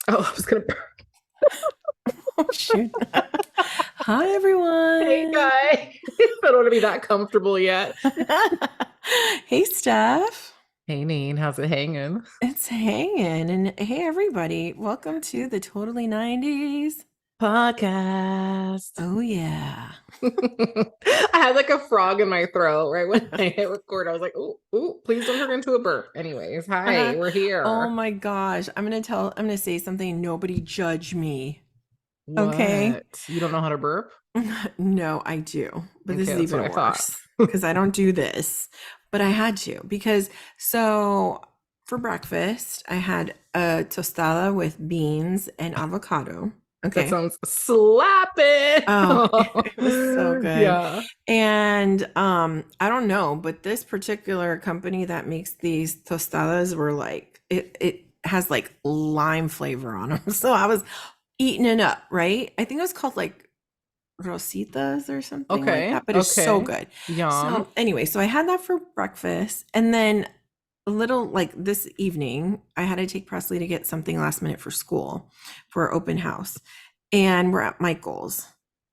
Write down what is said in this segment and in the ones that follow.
Oh, I was gonna. Oh, shoot. Hi, Hey, everyone. guy. I don't want to be that comfortable yet. Hey, Steph. Hey, Neen, how's it hanging? It's hanging. And hey, everybody. Welcome to the Totally 90s. Podcast. Oh, yeah. I had like a frog in my throat right when I hit record. I was like, "Ooh, ooh, please don't turn into a burp." Anyways, Uh, hi, we're oh, here. my gosh. I'm going to say something. Nobody judge me. Okay. What? You don't know how to burp? No, I do. But this Okay, is that's what even I thought. worse because I don't do this. But I had to because so for breakfast, I had a tostada with beans and avocado. That Okay. sounds slapping. Oh, it was so good. Yeah. And I don't know, but this particular company that makes these tostadas were like it has like lime flavor on them. So I was eating it up, right? I think it was called like Rositas or something like Okay. that, but it's so Okay. good. Yum. So anyway, so I had that for breakfast, and then a little like this evening, I had to take Presley to get something last minute for school for open house. And we're at Michael's.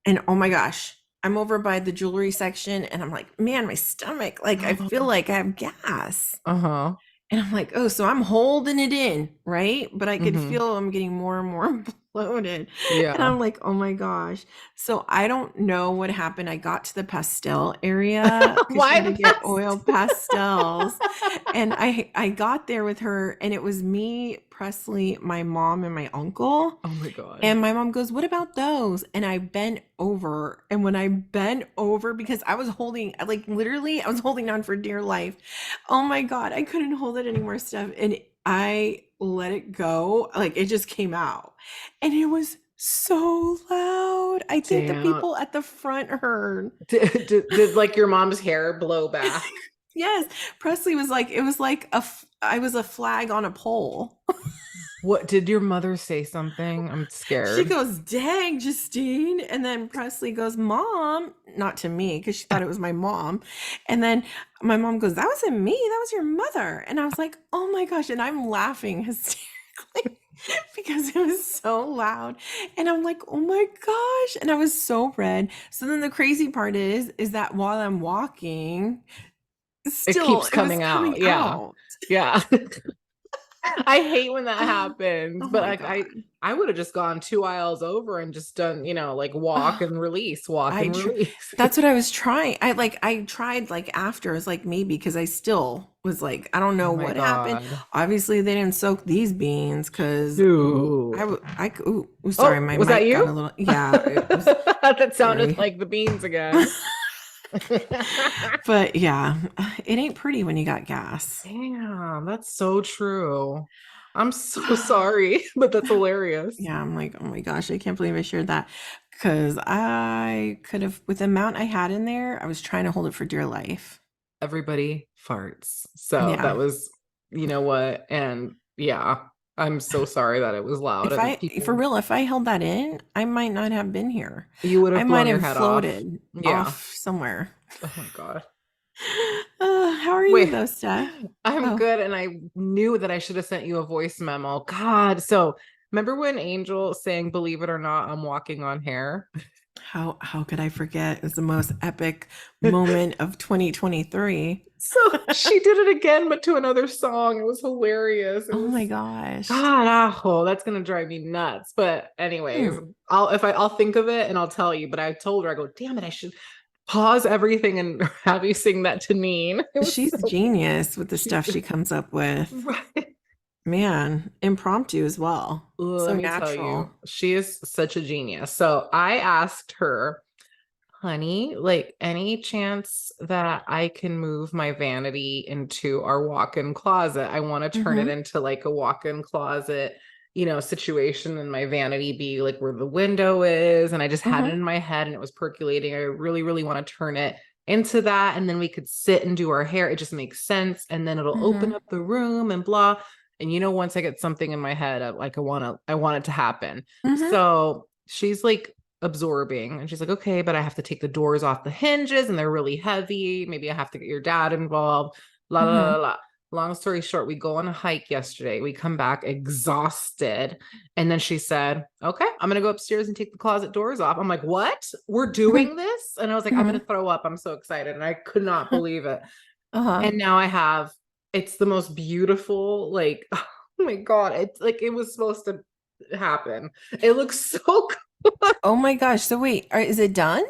And oh my gosh, I'm over by the jewelry section and I'm like, man, my stomach, like I feel like I have gas. Uh-huh. And I'm like, oh, so I'm holding it in, right? But I could Mm-hmm. feel I'm getting more and more bloated. And Yeah. I'm like, oh my gosh. So I don't know what happened. I got to the pastel area because she Why had the to get best? oil pastels. And I got there with her, and it was me, Presley, my mom, and my uncle. Oh my God. And my mom goes, "What about those?" And I bent over. And when I bent over, because I was holding, like literally, I was holding on for dear life. Oh my God, I couldn't hold it anymore, Steph. And I let it go. Like it just came out. And it was so loud. I think the Damn. people at the front heard. Did like your mom's hair blow back? Yes. Presley was like, it was like I was a flag on a pole. What did your mother say something? I'm She scared. goes, "Dang, Justine." And then Presley goes, "Mom," not to me because she thought it was my mom. And then my mom goes, "That wasn't me. That was your mother." And I was like, "Oh my gosh." And I'm laughing hysterically because it was so loud. And I'm like, "Oh my gosh." And I was so red. So then the crazy part is that while I'm walking, It still keeps it was coming out. coming Yeah. out. Yeah. I hate when that happens, Oh but my like God. I would have just gone 2 aisles over and just done, like walk and release, walk I and tr release. That's what I was trying. I tried like after. I was like maybe because I still was like I don't Oh know my what happened. God. Obviously they didn't soak these beans because Ooh. ooh, sorry, Oh, my was that mic got a you? little, yeah, it was That sounded very like the beans again. but yeah, it ain't pretty when you got gas. Damn, that's so true. I'm so sorry, but that's hilarious. Yeah, I'm like, oh my gosh, I can't believe I shared that because I could have, with the amount I had in there, I was trying to hold it for dear life. Everybody farts. So Yeah. that was, you know what? And yeah, I'm so sorry that it was loud If and I, for people, real, if I held that in, I might not have been here. you would I have might blown your have head off. floated Yeah. off somewhere. Oh my God. How are you Wait, though, Steph? I'm Oh, good. And I knew that I should have sent you a voice memo. God. So remember when Angel sang, "Believe it or not, I'm walking on hair"? how could I forget? It was the most epic moment of 2023. So she did it again, but to another song. It was hilarious. It Oh my was gosh. God, oh, that's gonna drive me nuts. But anyways, Hmm. I'll think of it and I'll tell you. But I told her, I go, damn it, I should pause everything and have you sing that to Neen. It was She's so genius with the she's stuff she comes up with. right. Man, impromptu as well. Let So me tell natural. you, she is such a genius. So I asked her, honey, like any chance that I can move my vanity into our walk-in closet? I want to turn it Hmm. into like a walk-in closet, situation, and my vanity be like where the window is. And I just had it Hmm. in my head and it was percolating. I really, really want to turn it into that. And then we could sit and do our hair. It just makes sense. And then it'll open Hmm. up the room and blah. And once I get something in my head, I want it to happen. Hmm. So she's like absorbing. And she's like, okay, but I have to take the doors off the hinges and they're really heavy. Maybe I have to get your dad involved. La la Hmm. la la. long story short, we go on a hike yesterday. We come back exhausted. And then she said, okay, I'm going to go upstairs and take the closet doors off. I'm like, what? We're doing this? And I was like, I'm going to throw up. I'm so excited. And I could not believe it. Uh-huh. And now I have, it's the most beautiful, like, oh my God. It's like it was supposed to happen. It looks so good. Oh my gosh. So wait, is it done?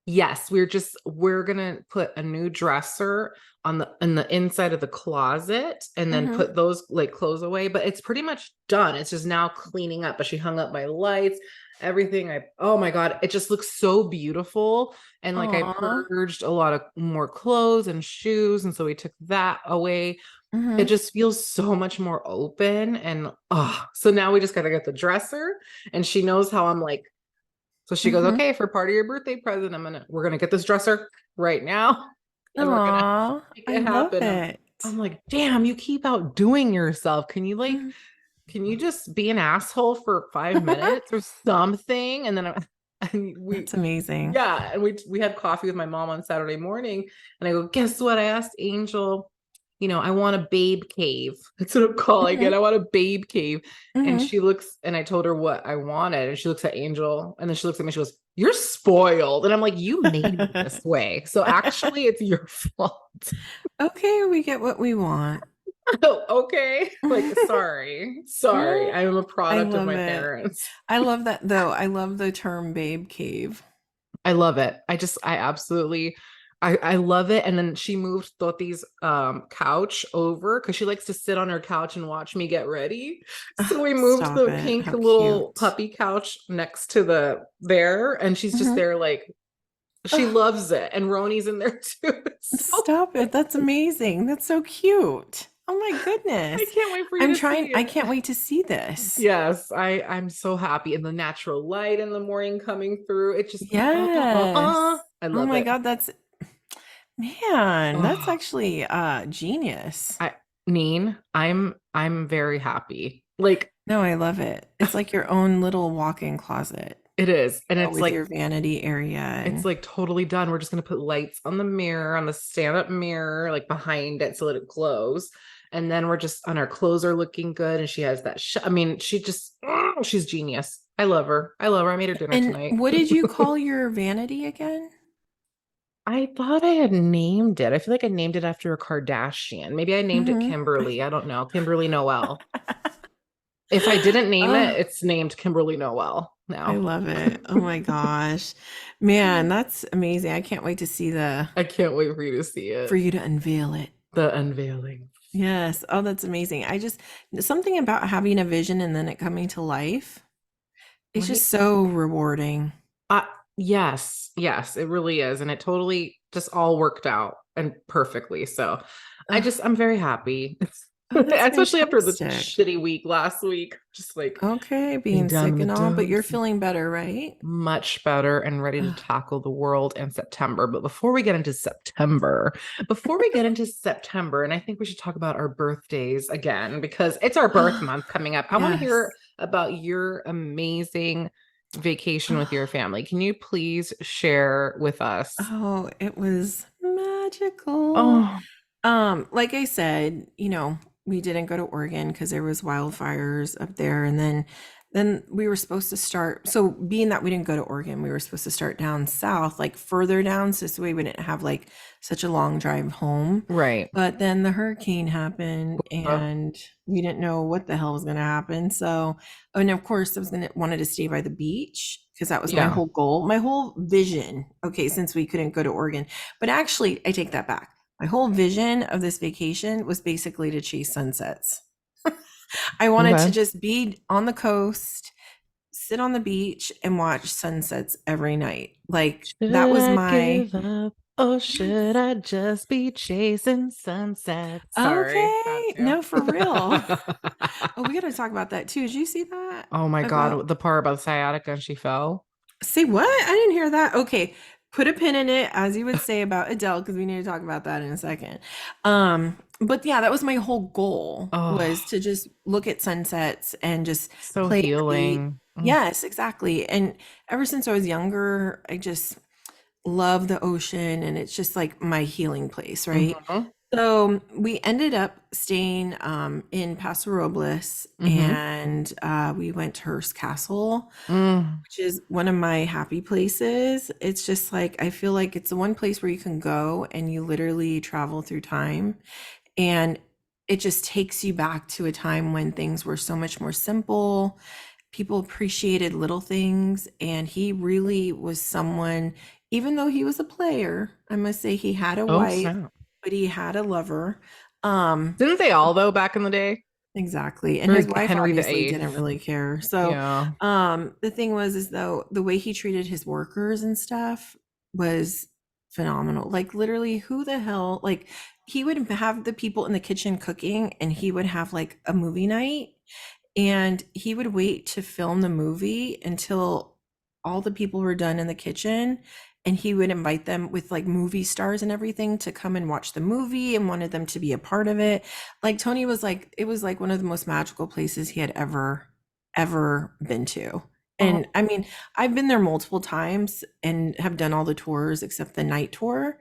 Yes, we're gonna put a new dresser on the in the inside of the closet and then Mm-hmm. put those like clothes away, but it's pretty much done. It's just now cleaning up. But she hung up my lights, everything. Oh my God, it just looks so beautiful. And like I Aw. purged a lot of more clothes and shoes, and so we took that away. It Mm-hmm. just feels so much more open. And oh, so now we just gotta get the dresser, and she knows how I'm like, so she goes, Mm-hmm. okay, for part of your birthday present, we're gonna get this dresser right now and we're gonna Aw, make I it love happen. I'm it. like, damn, you keep outdoing yourself. Mhm. Can you just be an asshole for 5 minutes or something? And then and we That's amazing. yeah, and we had coffee with my mom on Saturday morning, and I go, guess what? I asked Angel, I want a babe cave. That's what I'm calling it. Mhm. I want a babe cave. And Mhm. she looks, and I told her what I wanted, and she looks at Angel, and then she looks at me. She goes, "You're spoiled," and I'm like, "You made me this way, so actually, it's your fault." Okay, we get what we want. Oh, okay, like sorry. Mm, I am a I product of love my it. parents. I love that though. I love the term babe cave. I love it. I absolutely I love it. And then she moved Toti's couch over because she likes to sit on her couch and watch me get ready. So Ah, we moved stop the it. pink How little cute. puppy couch next to the there, and she's just Mhm. there like she Ah, loves it. And Roni's in there too. So stop it. That's amazing. That's so cute. Oh my I goodness. can't wait for you to see I it. can't wait to see this. Yes, I'm so happy. And the natural light in the morning coming through. It just Yes. I Oh love my it. God, man, that's Oh, actually genius. I Neen, I'm very happy. Like No, I love it. It's like your own little walk-in closet, it is. And with your vanity area it's and like totally done. We're just gonna put lights on the mirror, on the stand-up mirror, like behind it so that it glows. And then we're just on our clothes are looking good. And she has that I mean, she's genius. I love her. I love her. I made her dinner and tonight. what did you call your vanity again? I thought I had named it. I feel like I named it after a Kardashian. Maybe I named it Mhm. Kimberly. I don't know. Kimberly Noel. If I didn't name it, Oh, it's named Kimberly Noel I now. love it. Oh my gosh. Man, that's amazing. I can't wait to see I can't wait for you to see for it. you to unveil it. The unveiling. Yes. Oh, that's amazing. Something about having a vision and then it coming to life. It's just Right? so rewarding. Uh, yes, it really is. And it totally just all worked out and perfectly. So Ugh. I'm very happy. Oh, that's Especially after the fantastic. shitty week last week. Just like Okay, being being down in sick the and all, but you're dumps. feeling better, right? Much better and ready to Ugh. tackle the world in September. But before we get into September, and I think we should talk about our birthdays again because it's our birth Oh, month coming up. I want to hear yes. about your amazing vacation with your family. Can you please share with us? Oh, it was magical. Oh, Like I said, we didn't go to Oregon because there was wildfires up there, and then we were supposed to start. So being that we didn't go to Oregon, we were supposed to start down south, like further down, so this way we didn't have like such a long drive home. right. But then the hurricane happened, Uh, and we didn't know what the hell was going to happen. So, and of course, I was gonna wanted to stay by the beach because that was my yeah. whole goal, my whole vision. Okay, since we couldn't go to Oregon, but actually, I take that back. My whole vision of this vacation was basically to chase sunsets. I wanted to Okay. just be on the coast, sit on the beach, and watch sunsets every night. Like that Should was I my give up or should yes. I just be chasing sunsets? Sorry, had Okay. to. No, for real. Oh, we got to talk about that too. Did you see that? Oh my About God, the part about sciatica and she fell. say what? I didn't hear that. Okay. Put a pin in it, as you would say about Adele, because we need to talk about that in a second. But yeah, that was my whole goal was Oh, to just look at sunsets and just so play at the beach. healing. Yes, exactly. And ever since I was younger, I just love the ocean and it's just like my healing place, right? Mm-hmm. So we ended up staying in Paso Robles, Mm-hmm. and we went to Hearst Castle, Mm. which is one of my happy places. It's just like I feel like it's the one place where you can go and you literally travel through time, and it just takes you back to a time when things were so much more simple. People appreciated little things, and he really was someone, even though he was a player, I must say he had a Oh, wife, snap. but he had a lover. Um, Didn't they all though back in the day? exactly. And his Or wife Henry the obviously didn't Eighth? really care. So, Yeah. the thing was, is though the way he treated his workers and stuff was phenomenal. Like, literally, who the hell, like, he would have the people in the kitchen cooking, and he would have like a movie night, and he would wait to film the movie until all the people were done in the kitchen, and he would invite them with like movie stars and everything to come and watch the movie and wanted them to be a part of it. Like, Tony was like, it was like one of the most magical places he had ever been to. And Oh, I mean, I've been there multiple times and have done all the tours except the night tour.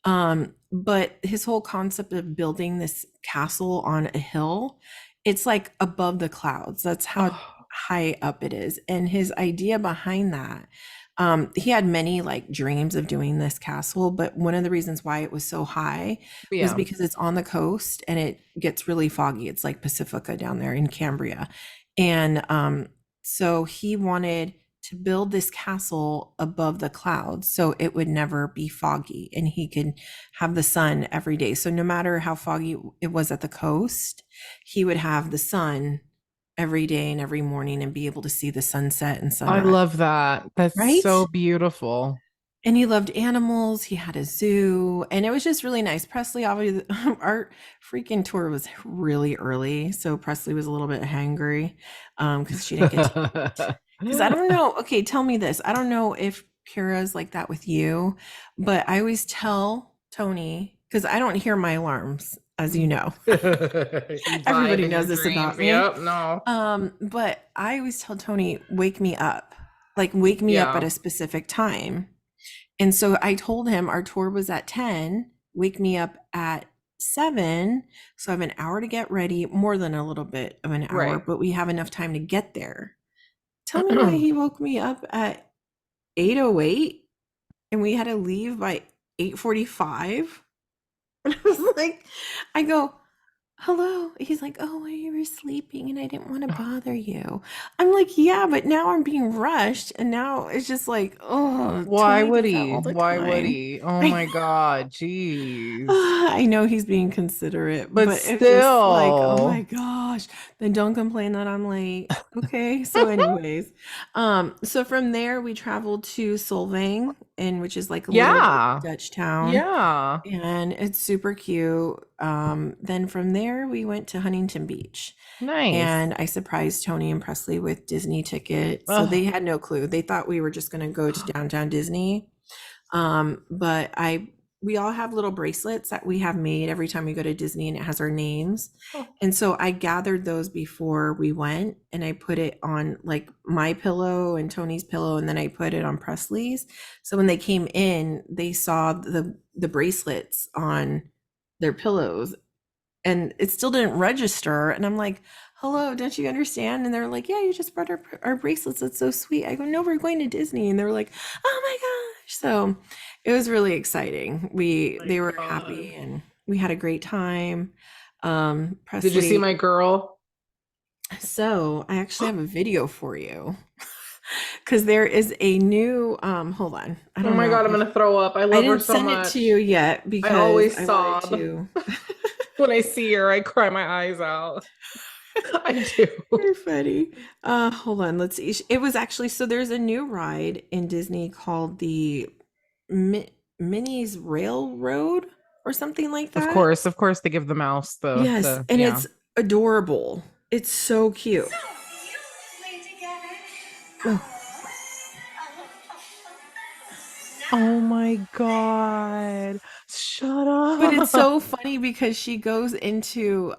But his whole concept of building this castle on a hill, it's like above the clouds. That's how oh, high up it is. And his idea behind that, he had many like dreams of doing this castle, but one of the reasons why it was so high was yeah. because it's on the coast and it gets really foggy. It's like Pacifica down there in Cambria. And so he wanted to build this castle above the clouds so it would never be foggy and he could have the sun every day. So no matter how foggy it was at the coast, he would have the sun every day and every morning and be able to see the sunset and I sunrise, love that. That's so right? beautiful. And he loved animals. He had a zoo, and it was just really nice. Presley, obviously, our freaking tour was really early, so Presley was a little bit hangry because she didn't get to eat. Because I don't know. Okay, tell me this. I don't know if Kara's like that with you, but I always tell Tony because I don't hear my alarms, as you know. You vibe Everybody in your knows this dreams. about me. Yep, no. But I always tell Tony, wake me up, like wake me up at Yeah, a specific time. And so I told him our tour was at 10, wake me up at 7. So I have an hour to get ready, more than a little bit of an hour, right. but we have enough time to get there. Tell me why he woke me up at 8:08 and we had to leave by 8:45. And I was like, I go, hello. He's like, oh, well, you were sleeping and I didn't want to bother you. I'm like, yeah, but now I'm being rushed. And now it's just like, oh, Why Tony would does that he? all the Why would time. he? Oh I my God, jeez. I know he's being considerate, But but it's just like, oh my still, gosh, then don't complain that I'm late. Okay. So anyways, so from there we traveled to Solvang, and which is like a little yeah, Dutch town, yeah. and it's super cute. Then from there we went to Huntington Beach, Nice. and I surprised Tony and Presley with Disney tickets. So they Oh, had no clue. They thought we were just going to go to downtown Disney. But we all have little bracelets that we have made every time we go to Disney, and it has our names. oh, And so I gathered those before we went, and I put it on like my pillow and Tony's pillow, and then I put it on Presley's. So when they came in, they saw the bracelets on their pillows, and it still didn't register. And I'm like, hello, don't you understand? And they're like, yeah, you just brought our bracelets. That's so sweet. I go, no, we're going to Disney. And they were like, oh my gosh. So it was really exciting. my They were happy God. and we had a great time. Did you see Presley. my girl? So I actually have a video for you because there is a new, hold on. I Oh don't my know God, I'm if gonna throw up. I I love her didn't so send it to you much. yet I because always I wanted sob to. when I see her. I cry my eyes out. I do. You're funny. Hold on. Let's see. It was actually, so there's a new ride in Disney called the Minnie's Railroad or something like that. Of course, they give the mouse Yes, the and yeah. it's adorable. It's so cute. So you play together? Oh, Oh my God. Shut but it's up. so funny because she goes into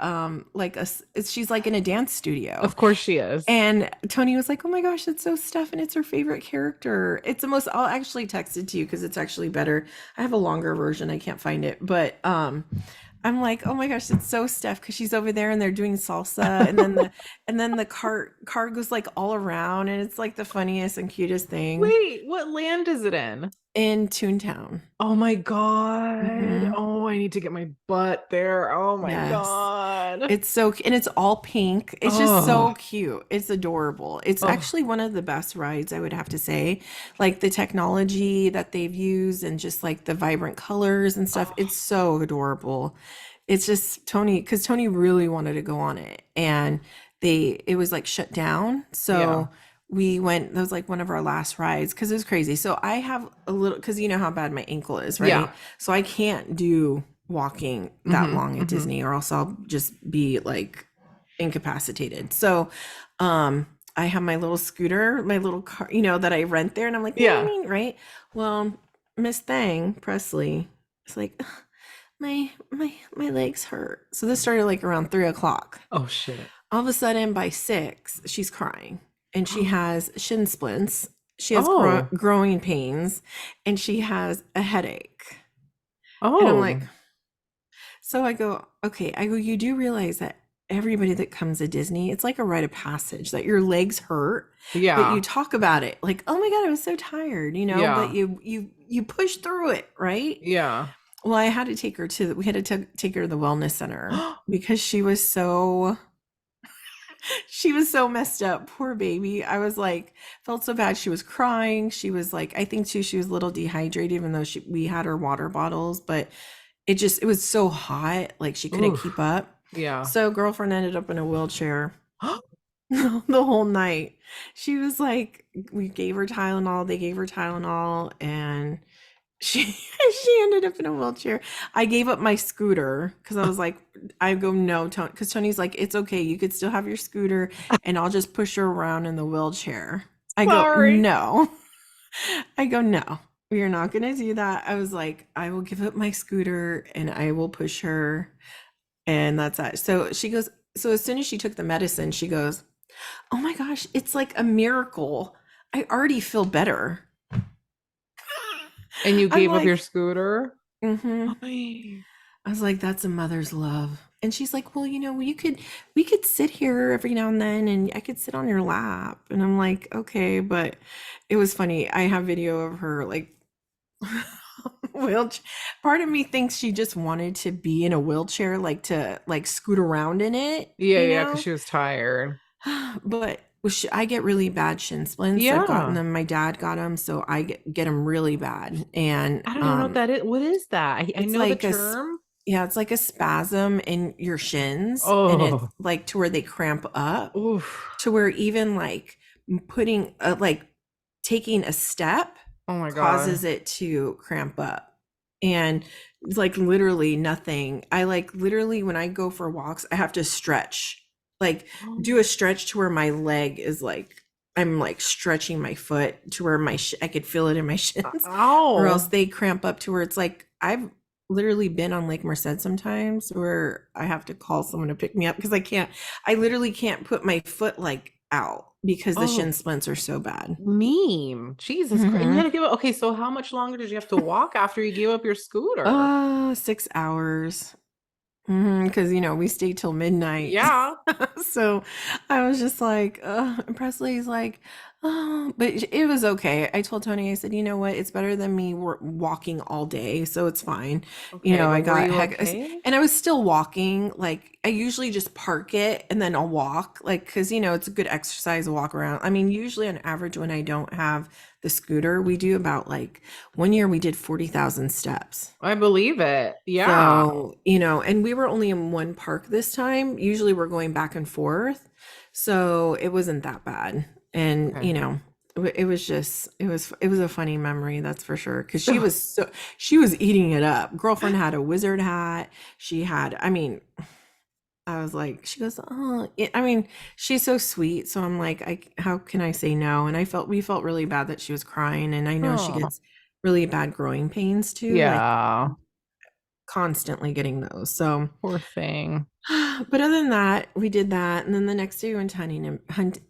like she's like in a dance studio. Of course she is. And Tony was like, "Oh my gosh, it's so Steph, and it's her favorite character. It's the most." I'll actually text it to you because it's actually better. I have a longer version. I can't find it, but I'm like, oh my gosh, it's so Steph because she's over there and they're doing salsa, and then the car goes like all around, and it's like the funniest and cutest thing Wait, what land is it in? in Toontown. Oh my God. Hmm. Oh, I need to get my butt there. Oh my Yes. God. It's so, and it's all pink. It's just Oh, so cute. It's adorable. It's oh, actually one of the best rides, I would have to say. Like the technology that they've used and just like the vibrant colors and stuff. oh, It's so adorable. It's just Tony, because Tony really wanted to go on it, and it was like shut down. yeah. So we went, that was like one of our last rides because it was crazy. So I have a little, because you know how bad my ankle is, right? Yeah. So I can't do walking that Hmm. long at Hmm. Disney, or else I'll just be like incapacitated. So I have my little scooter, my little car, that I rent there, and I'm like, Yeah. right? Well, Miss Thang Presley is like, "Ugh, my legs hurt." So this started like around 3 o'clock. Oh shit. All of a sudden by 6, she's crying, and she has shin splints. She has Oh, growing pains, and she has a headache. And I'm like, oh, so I go, okay, I go, you do realize that everybody that comes to Disney, it's like a rite of passage that your legs hurt, but you yeah. talk about it like, oh my God, I was so tired, but Yeah. you push through it, right? Yeah. Well, I had to take her we had to take her to the wellness center because she was so messed up. Poor baby. I was like, felt so bad. She was crying. She was like, I think too, she was a little dehydrated, even though we had her water bottles, but it was so hot, like she couldn't keep Oof. up. Yeah. So girlfriend ended up in a wheelchair the whole night. She was like, we gave her Tylenol, they gave her Tylenol, and she she ended up in a wheelchair. I gave up my scooter because I was like, I go, no, Tony, because Tony's like, it's okay, you could still have your scooter, and I'll just push her around in the wheelchair. I go, Sorry. no. I go, no, we are not gonna do that. I was like, I will give up my scooter and I will push her, and that's that. So she goes, so as soon as she took the medicine, she goes, oh my gosh, it's like a miracle. I already feel better. And you I'm gave up your like, scooter? mm-hmm. Oy. I was like, that's a mother's love. And she's like, well, we could sit here every now and then, and I could sit on your lap. And I'm like, okay, but it was funny. I have video of her like wheelchair. Part of me thinks she just wanted to be in a wheelchair, like to like scoot around in it, Yeah, yeah, because she was tired. But I get really bad shin splints. I've gotten Yeah. them. My dad got them, so I get them really bad. And I don't even know what that is. What is that? I it's know the like term. yeah, it's like a spasm in your shins, and it's Oh, like to where they cramp up, oof. to where even like putting like taking a step Oh my God. causes it to cramp up. And it's like literally nothing. I like literally when I go for walks, I have to stretch, like do a stretch to where my leg is like, I'm like stretching my foot to where I could feel it in my shins, or else Ow. they cramp up to where it's like, I've literally been on Lake Merced sometimes where I have to call someone to pick me up because I literally can't put my foot like out because the Oh, shin splints are so bad. meme. Jesus Christ. And you Hmm. had to give up. Okay, so how much longer did you have to walk after you gave up your scooter? 6 hours. Because we stayed till midnight. Yeah. So I was just like, and Presley's like, oh, but it was okay. I told Tony, I said, you know what? It's better than me walking all day, so it's fine. Okay, I but were got you heck, okay? and I was still walking. Like I usually just park it and then I'll walk, like because it's a good exercise to walk around. I mean, usually on average when I don't have the scooter, we do about like one year we did 40,000 steps. I believe it. Yeah. So, and we were only in one park this time. Usually we're going back and forth. So it wasn't that bad. And, Okay. it was just, it was a funny memory, that's for sure. Cause she was eating it up. Girlfriend had a wizard hat. She had, I mean, I was like, she goes, oh, I mean, she's so sweet. So I'm like, how can I say no? And we felt really bad that she was crying. And I know she Oh, gets really bad growing pains too. Like, yeah. constantly getting those. So, Poor thing. but other than that, we did that, and then the next day we went to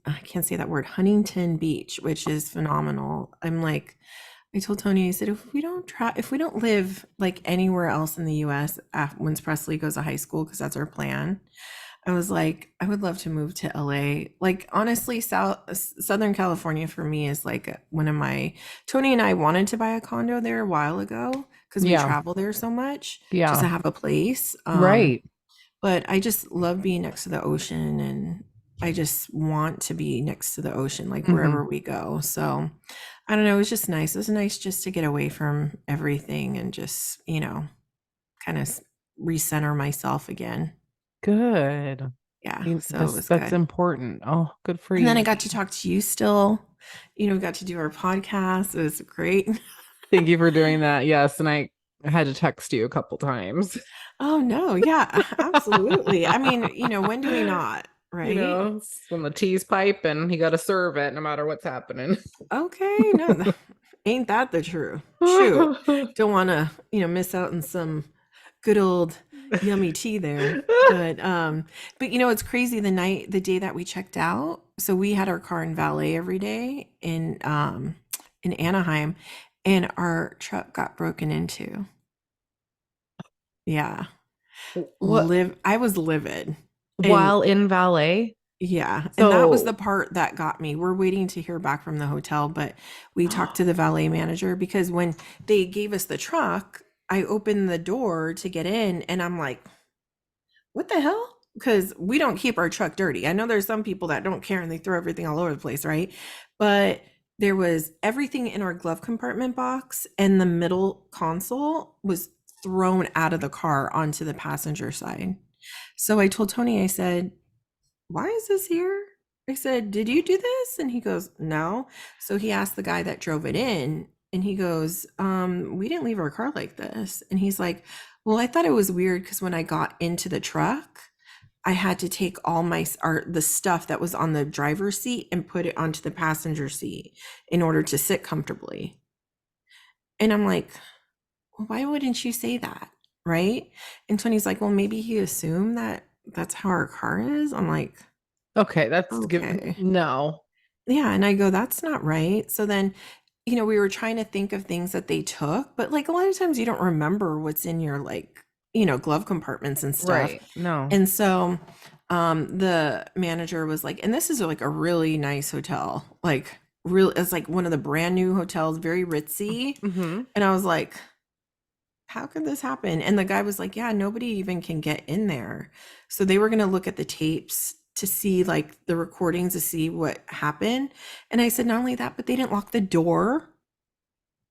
I can't say that word, Huntington Beach, which is phenomenal. I'm like, I told Tony, I said, if we don't live like anywhere else in the US once Presley goes to high school, because that's our plan, I was like, I would love to move to LA. Like, honestly, Southern California for me is like one of my, Tony and I wanted to buy a condo there a while ago because we Yeah. travel there so much just to Yeah. have a place. Right. But I just love being next to the ocean, and I just want to be next to the ocean, like Hmm. wherever we go. So I don't know. It was just nice. It was nice just to get away from everything and just, kind of recenter myself again. Good. Yeah. So it was That's good. important. Oh, good for And then I you. got to talk to you still. Got to do our podcast. It was great. Thank you for doing that. Yes, and I had to text you a couple times. Oh, no. Yeah, absolutely. I mean, when do we not? Right? It's when the tea's pipe and you got to serve it no matter what's happening. Okay. No, ain't that the truth? Shoot. Don't want to, miss out on some good old yummy tea there. But it's crazy, the day that we checked out. So we had our car in valet every day in Anaheim, and our truck got broken into. Yeah. What I was livid. And while in valet? yeah, and that was the So, part that got me. We're waiting to hear back from the hotel, but we talked to the valet manager because when they gave us the truck, I opened the door to get in and I'm like, what the hell? Because we don't keep our truck dirty. I know there's some people that don't care and they throw everything all over the place, right? But there was everything in our glove compartment box, and the middle console was thrown out of the car onto the passenger side. So I told Tony, I said, why is this here? I said, did you do this? And he goes, no. So he asked the guy that drove it in, and he goes, we didn't leave our car like this. And he's like, well, I thought it was weird because when I got into the truck, I had to take all the stuff that was on the driver's seat and put it onto the passenger seat in order to sit comfortably. And I'm like, well, why wouldn't you say that? Right. And Tony's like, well, maybe he assumed that that's how our car is. I'm like, okay, that's give okay. no. Yeah. And I go, that's not right. So then, we were trying to think of things that they took, but like a lot of times you don't remember what's in your like, glove compartments and stuff. Right. No. And so the manager was like, and this is like a really nice hotel, like real, it's like one of the brand new hotels, very ritzy. Hmm. And I was like, how could this happen? And the guy was like, yeah, nobody even can get in there. So they were going to look at the tapes to see like the recordings to see what happened. And I said, not only that, but they didn't lock the door.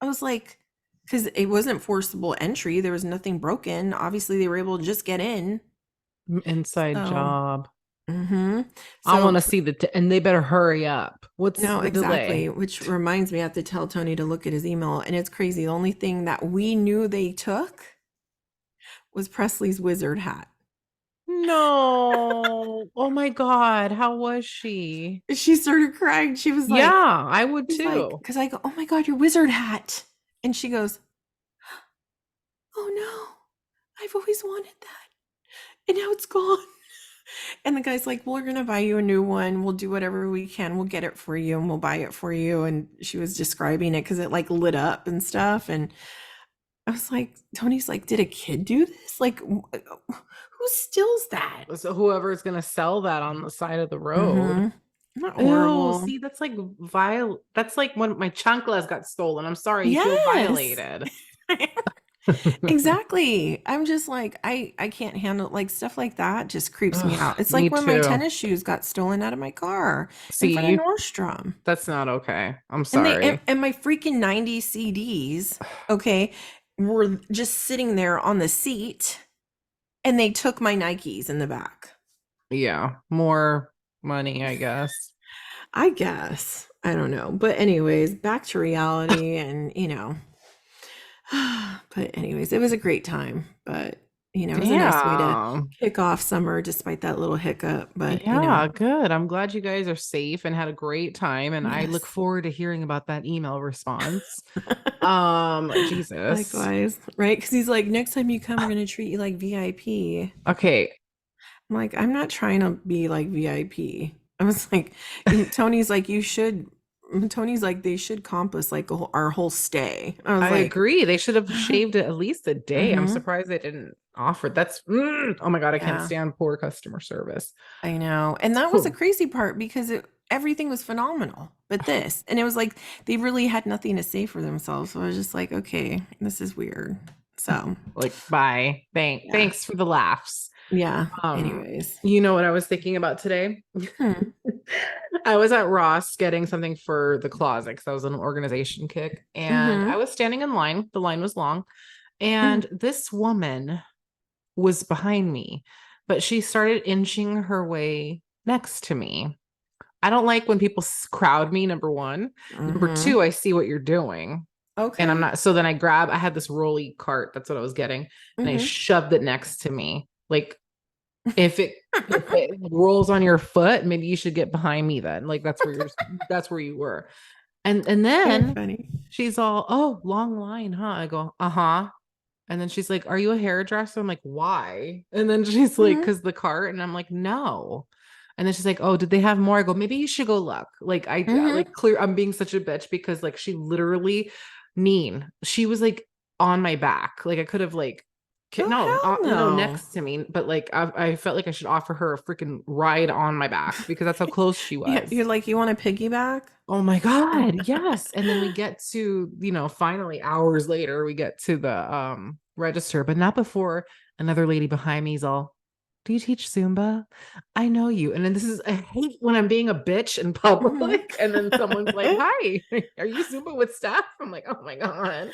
I was like, because it wasn't forcible entry. There was nothing broken. Obviously, they were able to just get in. Inside So, job. mm-hmm. I want So to see and they better hurry up. What's no, the delay? exactly. Which reminds me, I have to tell Tony to look at his email. And it's crazy. The only thing that we knew they took was Presley's wizard hat. No. Oh my God. How was she? She started crying. She was like, Yeah, I would she's like, too. because I go, oh my God, your wizard hat. And she goes, oh no, I've always wanted that. And now it's gone. And the guy's like, well, we're going to buy you a new one. We'll do whatever we can. We'll get it for you and we'll buy it for you. And she was describing it because it like lit up and stuff. And I was like, Tony's like, did a kid do this? Like, who steals that? So whoever's gonna sell that on the side of the road. Mm-hmm. Not Oh, horrible. see, that's like that's like when my chanclas got stolen. I'm sorry, you feel Yes. violated. Exactly. I'm just like, I can't handle like stuff like that just creeps me out. Ugh, It's me like when my too. tennis shoes got stolen out of my car in front of See, Nordstrom. that's not okay. I'm And sorry. and my freaking 90s CDs, okay, were just sitting there on the seat, and they took my Nikes in the back. Yeah, more money, I guess. I guess. I don't know. But anyways, back to reality and but anyways, it was a great time. But it was a nice way to Yeah. kick off summer despite that little hiccup. But Yeah, good. I'm glad you guys are safe and had a great time. And I look yes. forward to hearing about that email response. Jesus. Likewise, right? Because he's like, next time you come, we're gonna treat you like VIP. Okay. I'm like, I'm not trying to be like VIP. I was like, Tony's like, you should Tony's like, they should comp us like our whole stay. I was I like, agree. They should have shaved it at least a day. I'm mhm, surprised they didn't offer. Oh my God, I can't yeah, stand poor customer service. I know. And that was the crazy part because everything was phenomenal. But this, and it was like they really had nothing to say for themselves. So I was just like, okay, this is weird. So, Like, bye. yeah. Thanks for the laughs. Yeah. Um, Anyways. you know what I was thinking about today? Hmm. I was at Ross getting something for the closet because I was on an organization kick, and I Mm-hmm. was standing in line. The line was long, Hmm. and this woman was behind me, but she started inching her way next to me. I don't like when people crowd me, number one. Number Mm-hmm. two, I see what you're doing. And I'm Okay. not, so then I had this rolly cart. That's what I was getting. And I Mm-hmm. shoved it next to me. Like, if it rolls on your foot, maybe you should get behind me then. Like that's where you were. And You're then funny. she's all, oh, long line, huh? I go, uh-huh. And then she's like, are you a hairdresser? I'm like, why? And then she's like, Mm-hmm. because the cart. And I'm like, no. And then she's like, oh, did they have more? I go, maybe you should go look. Like, Mm-hmm. I'm being such a bitch because like she literally, she was like on my back. Like I could have like, Oh, hell no, no. next to me. But like, I felt like I should offer her a freaking ride on my back because that's how close she Yeah, was. you're like, you want to piggyback? Oh my God. Yes. And then we get to, finally hours later, we get to the register, but not before another lady behind me is all, do you teach Zumba? I know you. And then I hate when I'm being a bitch in Mm-hmm. public. And then someone's like, hi, are you Zumba with Stef? I'm like, oh my God.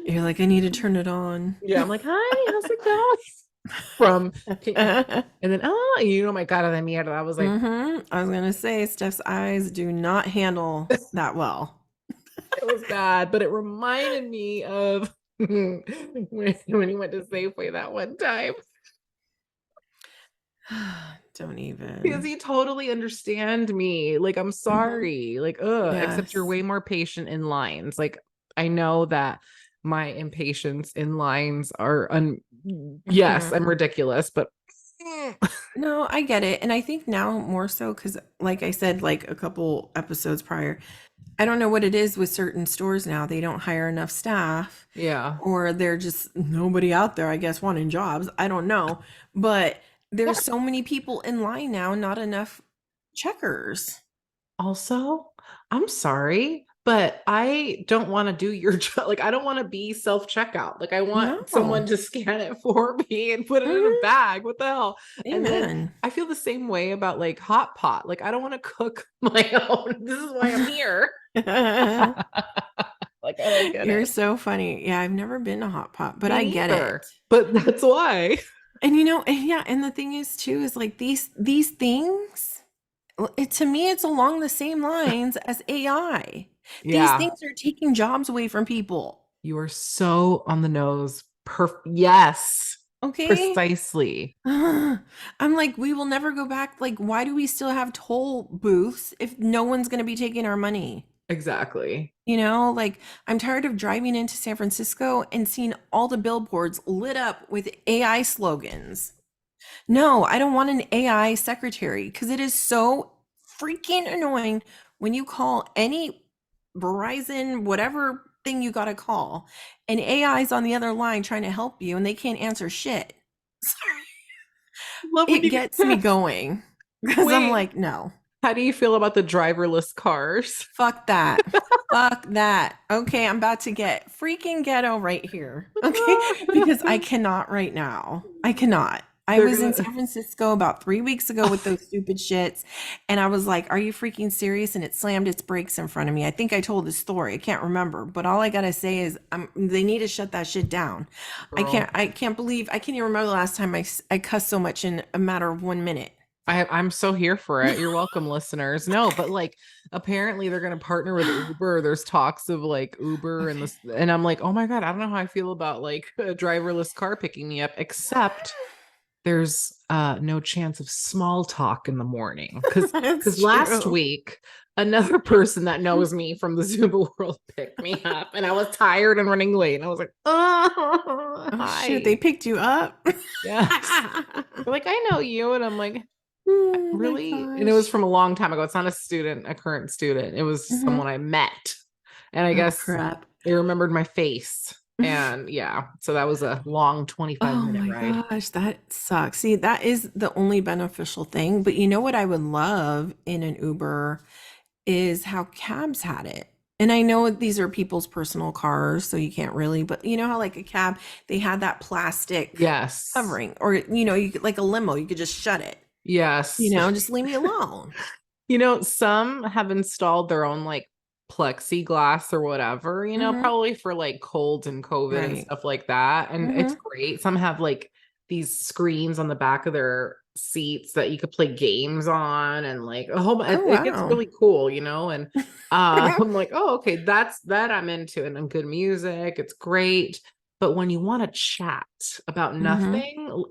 You're like, I need to turn it on. Yeah. I'm like, hi, how's it going? And then, my God. And then I was like, Mm-hmm. I was gonna say, Steph's eyes do not handle that well. it was bad, but it reminded me of when he went to Safeway that one time Don't because even. he totally understand me. Like, I'm Mhm. sorry. Like, except you're Yes. way more patient in lines. Like, I know that my impatience in lines are yes, Mhm. I'm ridiculous, but No, I get it. And I think now more so because, like I said, like a couple episodes prior, I don't know what it is with certain stores now. They don't hire enough staff, yeah. or they're just nobody out there, I guess, wanting jobs. I don't know. But there's so many people in line now, not enough checkers. Also, I'm sorry, but I don't want to do your job. Like, I don't want to be self checkout. Like, I want No. someone to scan it for me and put it in a Mhm. bag. What the hell? And then Amen. I feel the same way about like hot pot. Like, I don't want to cook my own. This is why I'm here. Like, I don't get You're it. so funny. Yeah, I've never been to hot pot, but Me I get it. neither. But that's why. And and yeah, and the thing is too is like these things, to me it's along the same lines as AI. These Yeah. things are taking jobs away from people. You are so on the nose. Perfect. Yes. Okay? Precisely. I'm like, we will never go back. Like, why do we still have toll booths if no one's going to be taking our money? Exactly. Like I'm tired of driving into San Francisco and seeing all the billboards lit up with AI slogans. No, I don't want an AI secretary because it is so freaking annoying when you call any Verizon, whatever thing you got to call, and AI is on the other line trying to help you and they can't answer shit. Love when It you gets me going because I'm wait. like, no. How do you feel about the driverless cars? Fuck that. Fuck that. Okay, I'm about to get freaking ghetto right here. Okay, because I cannot right now. I cannot. I They're was in gonna San Francisco about 3 weeks ago with those stupid shits, and I was like, "Are you freaking serious?" And it slammed its brakes in front of me. I think I told this story. I can't remember, but all I gotta say is, they need to shut that shit down. I can't. girl. I can't believe. I can't even remember the last time I cussed so much in a matter of 1 minute. I'm so here for it. You're welcome, listeners. No, but like apparently they're gonna partner with Uber. There's talks of like Uber and Okay. this, and I'm like, oh my God, I don't know how I feel about like a driverless car picking me up, except there's no chance of small talk in the morning because That's last true. week another person that knows me from the Zumba world picked me up and I was tired and running late and I was like, oh, Oh shit, they hi. picked you up. Yes. They're like, I know you. And I'm like, Oh my Really? And it was gosh. from a long time ago. It's not a current student. It was Mhm. someone I met. And I Oh guess crap. they remembered my face. And yeah, so that was a long 25 Oh minute my ride. gosh, that sucks. See, that is the only beneficial thing. But you know what I would love in an Uber is how cabs had it. And I know these are people's personal cars, so you can't really, but you know how like a cab, they had that plastic Yes. covering, or you could like a limo, you could just shut it, Yes. just leave me alone. Some have installed their own like plexiglass or whatever, Hmm. probably for like colds and COVID and Right. stuff like that. And it's Hmm. great. Some have like these screens on the back of their seats that you could play games on and like a whole Oh it gets wow. really cool. And I'm like, oh, okay, that I'm into and good music. It's great. But when you want to chat about Hmm. nothing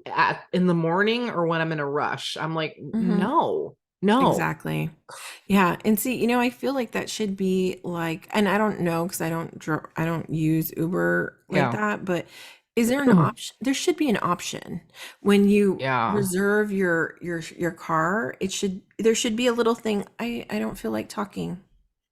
in the morning or when I'm in a rush, I'm like, Hmm. no, no. Exactly. Yeah, and see, I feel like that should be like, and I don't know because I don't use Uber like Yeah. that, but is there an option? There should be an option when you Yeah. reserve your car. There should be a little thing. I don't feel like talking.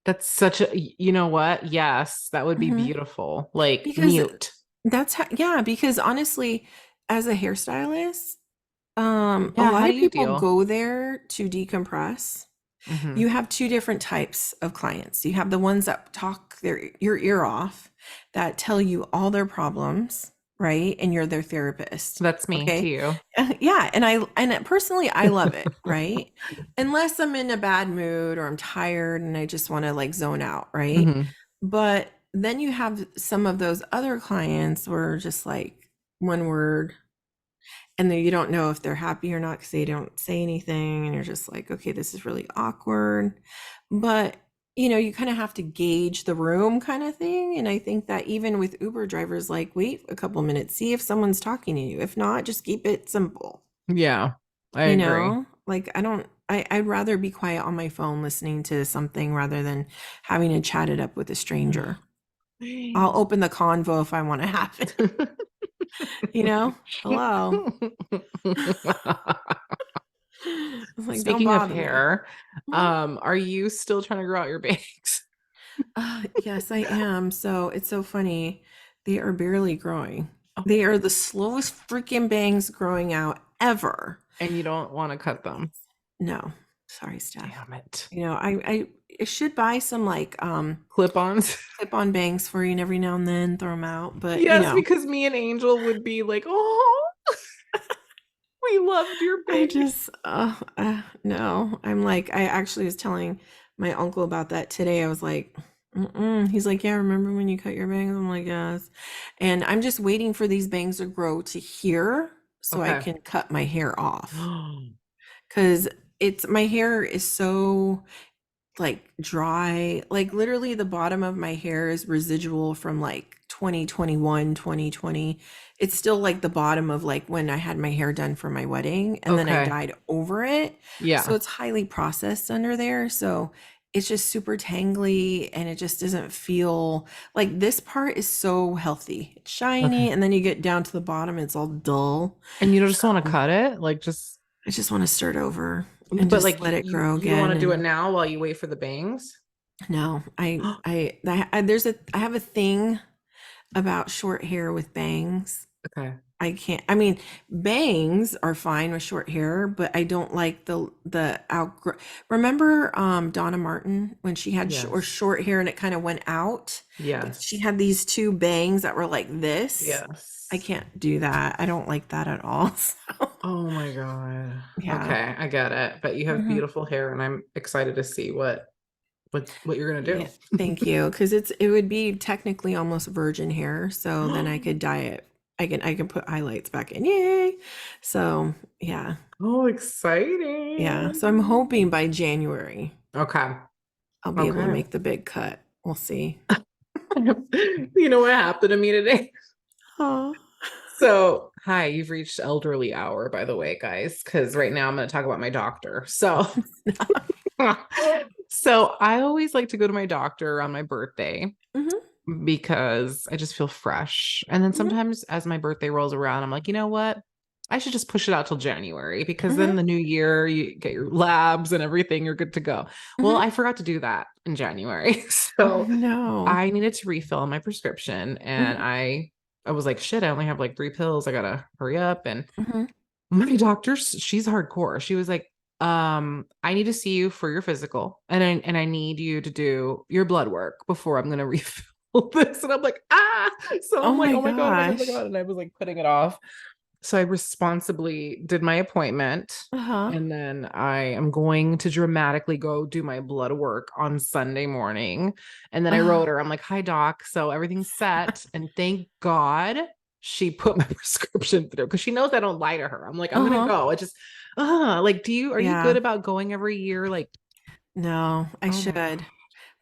That's such a, you know what? Yes, that would be Hmm. beautiful. Like Because mute. that's how, yeah, because honestly, as a hairstylist, a Yeah. lot How do of you people deal? go there to decompress. Hmm. You have two different types of clients. You have the ones that talk your ear off, that tell you all their problems, right? And you're their therapist. That's me to Okay. you. Yeah. Personally, I love it, right? Unless I'm in a bad mood or I'm tired and I just want to like zone out, right? Hmm. But then you have some of those other clients where just like one word, and then you don't know if they're happy or not because they don't say anything, and you're just like, okay, this is really awkward. But you kind of have to gauge the room kind of thing. And I think that even with Uber drivers, like, wait a couple minutes, see if someone's talking to you. If not, just keep it simple. Yeah, I agree. Like, I'd rather be quiet on my phone listening to something rather than having to chat it up with a stranger. I'll open the convo if I want to have it. Hello. It's like, don't Speaking of bother me. hair, Mhm. are you still trying to grow out your bangs? Yes, I am. So it's so funny. They are barely growing. Oh, They are the slowest freaking bangs growing out ever. and you don't want to cut them. No, sorry, Steph. Damn it. I should buy some like Clip-ons. clip-on bangs for you and every now and then throw them out. But Yes, because me and Angel would be like, oh, we loved your I bangs. just no. I'm like, I actually was telling my uncle about that today. I was like, mm-mm. He's like, yeah, remember when you cut your bangs? I'm like, yes. And I'm just waiting for these bangs to grow to here so I Okay. can cut my hair off. Because my hair is so like dry, like literally the bottom of my hair is residual from like 2021, 2020. It's still like the bottom of like when I had my hair done for my wedding and then I Okay. dyed over it. So Yeah. it's highly processed under there. So it's just super tangly and it just doesn't feel like this part is so healthy. It's Okay. shiny, and then you get down to the bottom, it's all dull. And you don't just want to So cut it, like just, I just want to start over and but just like let it you grow you don't want again. to do it And now while you wait for the bangs? no, I have a thing about short hair with bangs. Okay. I can't. I mean, bangs are fine with short hair, but I don't like the outgrow. Remember Donna Martin when she had Yes. short hair and it kind of went out, but she Yes. had these two bangs that were like this. I Yes. can't do that. I don't like that at all. So, Oh my God. yeah. Okay, I get it. But you have Mhm. beautiful hair and I'm excited to see what you're gonna Yeah, do. thank you. Because it would be technically almost virgin hair, so then I could dye it. I can put highlights back in. Yay! So yeah, Oh, yeah. So I'm exciting. hoping by January Okay. I'll be able to Okay. make the big cut. We'll see. You know what happened to me today? Oh. So, hi, you've reached elderly hour, by the way, guys, because right now I'm going to talk about my doctor. So, so I always like to go to my doctor on my birthday Hmm. because I just feel fresh. And then Hmm. sometimes as my birthday rolls around, I'm like, you know what? I should just push it out till January because then Mhm. the new year you get your labs and everything, you're good to go. Well, Mhm. I forgot to do that in January. Oh, So no. I needed to refill my prescription and Mhm. I was like, shit, I only have like 3 pills. I gotta hurry up. And Mhm. my doctor, she's hardcore. She was like, I need to see you for your physical and I need you to do your blood work before I'm gonna refill this. And I'm like, ah. So Oh I'm like, my oh my God, oh my God, oh my gosh. God. And I was like putting it off. So I responsibly did my appointment. Uh-huh. And then I am going to dramatically go do my blood work on Sunday morning. And then I wrote Ugh. her, I'm like, hi, doc. So everything's set. And thank God she put my prescription through because she knows I don't lie to her. I'm like, I'm going to Uh-huh. go. I just, like, are you good Yeah. about going every year? Like, No, I oh my God. should.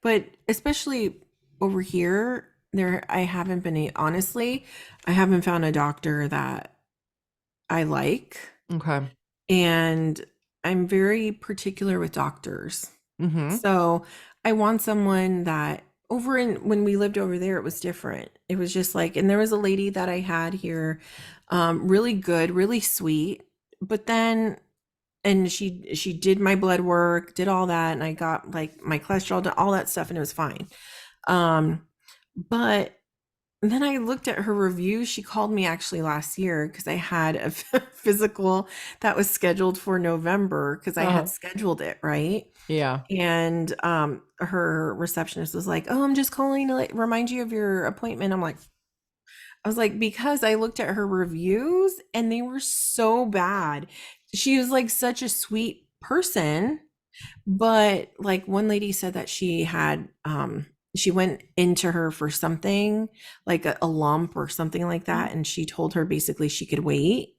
But especially over here, I haven't been honestly, I haven't found a doctor that I like. Okay. And I'm very particular with doctors. Mm-hmm. So I want someone that over in when we lived over there, it was different. It was just like, and there was a lady that I had here, really good, really sweet. But then, and she did my blood work, did all that, and I got like my cholesterol, all that stuff, and it was fine. Um, but then I looked at her review. She called me actually last year because I had a physical that was scheduled for November because I had Uh-huh. scheduled it, right? Yeah. And her receptionist was like, "Oh, I'm just calling to like remind you of your appointment." I was like, because I looked at her reviews and they were so bad. She was like such a sweet person, but like one lady said that she went into her for something like a lump or something like Oh that, and she told her basically she could wait.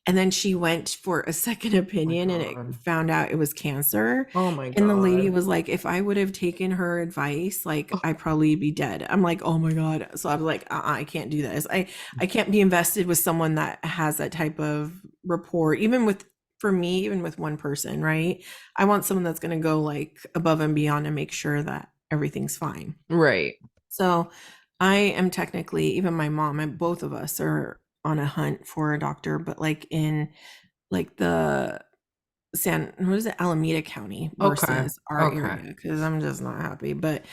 And then she went for a second my opinion and it God. found out it was cancer. Oh my And the lady God. was like, if I would have taken her advice, like I'd probably be dead. I'm like, oh my God. So I was like, I can't do this. I can't be invested with someone that has that type of rapport, even with, for me, even with one person, right? I want someone that's going to go like above and beyond and make sure that everything's fine. Right. So I am technically, even my mom and both of us are on a hunt for a doctor, but like in like the what is it, Alameda County Okay. versus our Okay. area, because I'm just not happy. But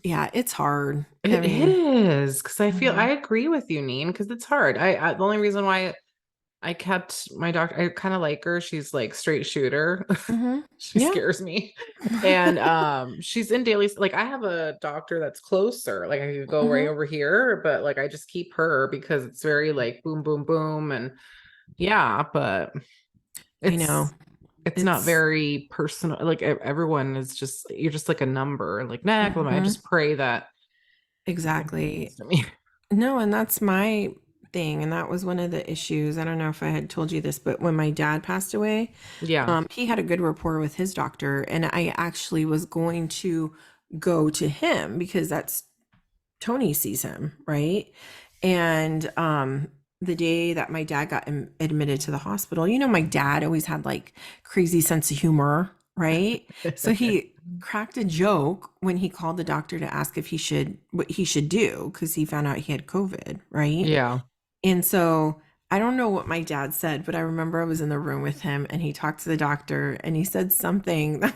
yeah, it's hard. I It mean, is because I mhm, agree with you, Neen, because it's hard. The only reason why I kept my doctor, I kind of like her. She's like straight shooter. mhm, She yeah. scares me. And she's in daily, like I have a doctor that's closer. Like I could go right Mhm, over here, but like I just keep her because it's very like boom, boom, boom. And yeah, but I know. it's not It's very personal. Like everyone is just you're just like a number. Like, nah, I mhm, just pray that nothing happens exactly. to me. No, and that's my thing. And that was one of the issues. I don't know if I had told you this, but when my dad passed away, Yeah. he had a good rapport with his doctor. And I actually was going to go to him because that's Tony sees him, right? And the day that my dad got admitted to the hospital, my dad always had like crazy sense of humor, right? So he cracked a joke when he called the doctor to ask if he should what he should do because he found out he had COVID, right? Yeah. And so I don't know what my dad said, but I remember I was in the room with him and he talked to the doctor and he said something that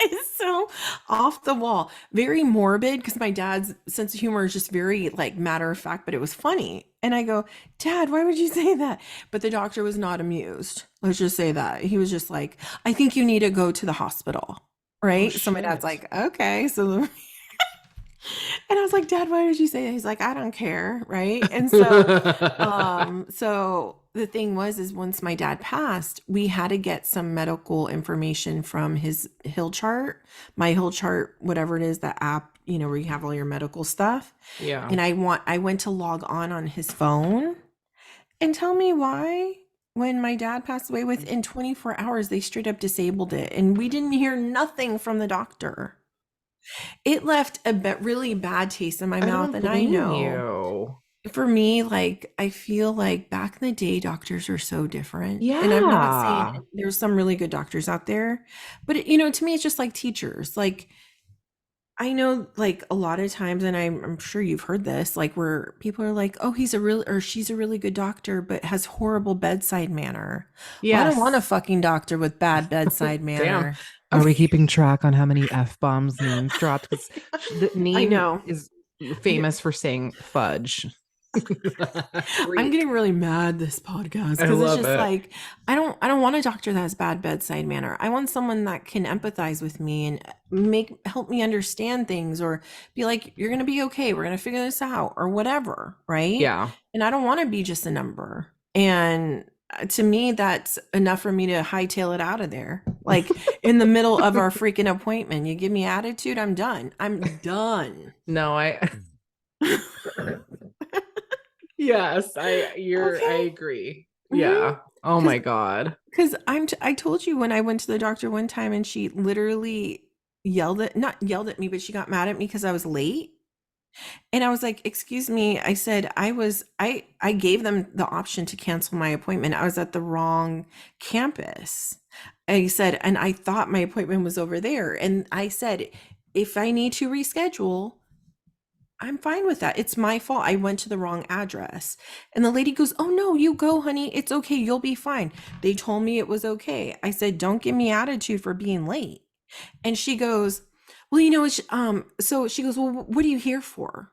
is so off the wall, very morbid because my dad's sense of humor is just very like matter of fact, but it was funny. And I go, Dad, why would you say that? But the doctor was not amused. Let's just say that. He was just like, I think you need to go to the hospital. Oh Right. So my dad's shit. like, okay. So and I was like, Dad, why would you say that? He's like, I don't care. Right. And so so the thing was is once my dad passed, we had to get some medical information from his Hill chart, my Hill chart, whatever it is, that app, where you have all your medical stuff. Yeah. And I went to log on his phone and tell me why when my dad passed away within 24 hours, they straight up disabled it. And we didn't hear nothing from the doctor. It left a really bad taste in my I mouth. don't And I blame know you. for me, like, I feel like back in the day, doctors are so different. And I'm not saying Yeah. there's some really good doctors out there, but to me, it's just like teachers. Like, I know, like, a lot of times, and I'm sure you've heard this, like, where people are like, "Oh, he's a real or she's a really good doctor, but has horrible bedside manner." Well, I don't want a Yes. fucking doctor with bad bedside Damn. manner. Are we keeping track on how many F bombs Neen's dropped? Because the I Neen know. is I, famous for saying fudge. I'm Freak. getting really mad this podcast I because it's love just it. like I don't want a doctor that has bad bedside manner. I want someone that can empathize with me and help me understand things or be like, you're gonna be okay, we're gonna figure this out or whatever, right? Yeah. And I don't want to be just a number. And to me, that's enough for me to hightail it out of there. Like in the middle of our freaking appointment, you give me attitude, I'm done. I'm done. No, I yes, I Okay. agree. Hmm. Yeah. Oh my God. Because I told you when I went to the doctor one time and she literally not yelled at me, but she got mad at me because I was late. And I was like, excuse me. I said, I gave them the option to cancel my appointment. I was at the wrong campus. I said, and I thought my appointment was over there. And I said, if I need to reschedule, I'm fine with that. It's my fault. I went to the wrong address. And the lady goes, "Oh no, you go, honey. It's okay. You'll be fine." They told me it was okay. I said, "Don't give me attitude for being late." And she goes, "Well, so she goes, "Well, what are you here for?"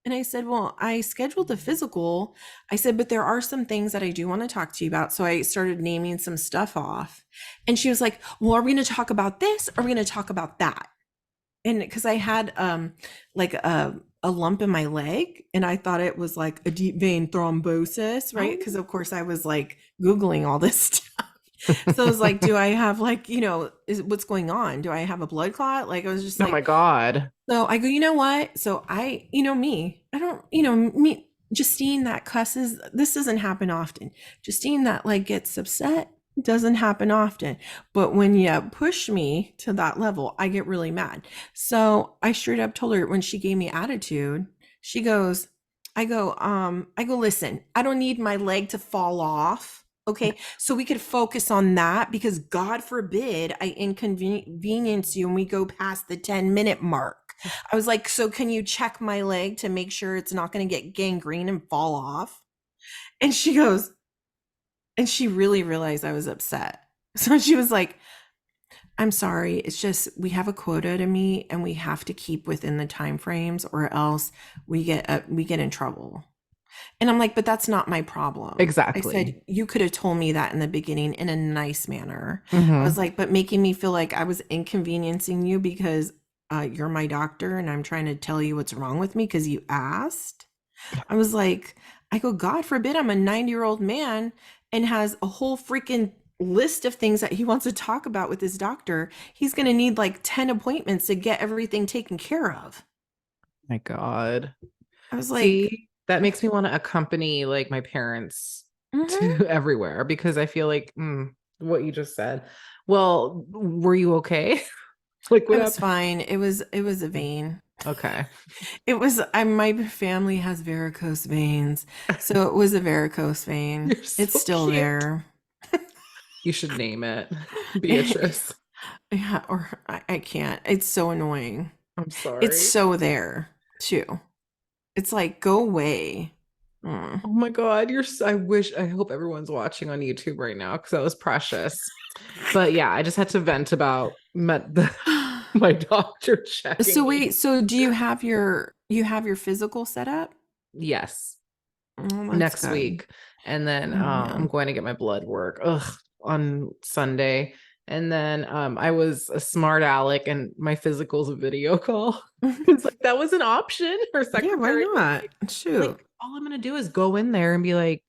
And I said, "Well, I scheduled the physical." I said, "But there are some things that I do want to talk to you about." So I started naming some stuff off. And she was like, "Well, are we going to talk about this? Or are we going to talk about that?" And because I had like a lump in my leg and I thought it was like a deep vein thrombosis, right? Because Oh, of course I was like Googling all this stuff. So I was like, do I have like, is what's going on? Do I have a blood clot? Like I was just oh my like, God. so I go, you know what? So me, I don't, me, Justine that cusses, this doesn't happen often. Justine that like gets upset doesn't happen often. But when you push me to that level, I get really mad. So I straight up told her when she gave me attitude, she goes, listen, I don't need my leg to fall off. Okay, so we could focus on that because God forbid I inconvenience you and we go past the 10-minute mark. I was like, so can you check my leg to make sure it's not going to get gangrene and fall off? And she goes, and she really realized I was upset. So she was like, I'm sorry. It's just we have a quota to meet and we have to keep within the time frames or else we get in trouble. And I'm like, but that's not my problem. I said, Exactly. you could have told me that in the beginning in a nice manner. I was Hmm. like, but making me feel like I was inconveniencing you because you're my doctor and I'm trying to tell you what's wrong with me because you asked. I was like, I go, God forbid I'm a 90-year-old man and has a whole freaking list of things that he wants to talk about with his doctor. He's going to need like 10 appointments to get everything taken care of. My God. I was like, See, that makes me want to accompany like my parents mm-hmm. to everywhere because I feel like what you just said. Well, were you okay? Like I what was happened? fine. It was a vein. Okay. My family has varicose veins. So it was a varicose vein. You're It's so still cute. there. You should name it Beatrice. Yeah, or I can't. It's so annoying. I'm It's sorry. so there too. It's like, go away. Mm. Oh my God, I hope everyone's watching on YouTube right now because that was precious. But yeah, I just had to vent about my doctor checking So me. wait, so do you have your physical set up? Yes, Oh, that's next good. week. And then Oh I'm man. going to get my blood work on Sunday. And then I was a smart aleck and my physical's a video call. It's like that was an option. Her Yeah, why secretary was not? like, Shoot. all I'm gonna do is go in there and be like,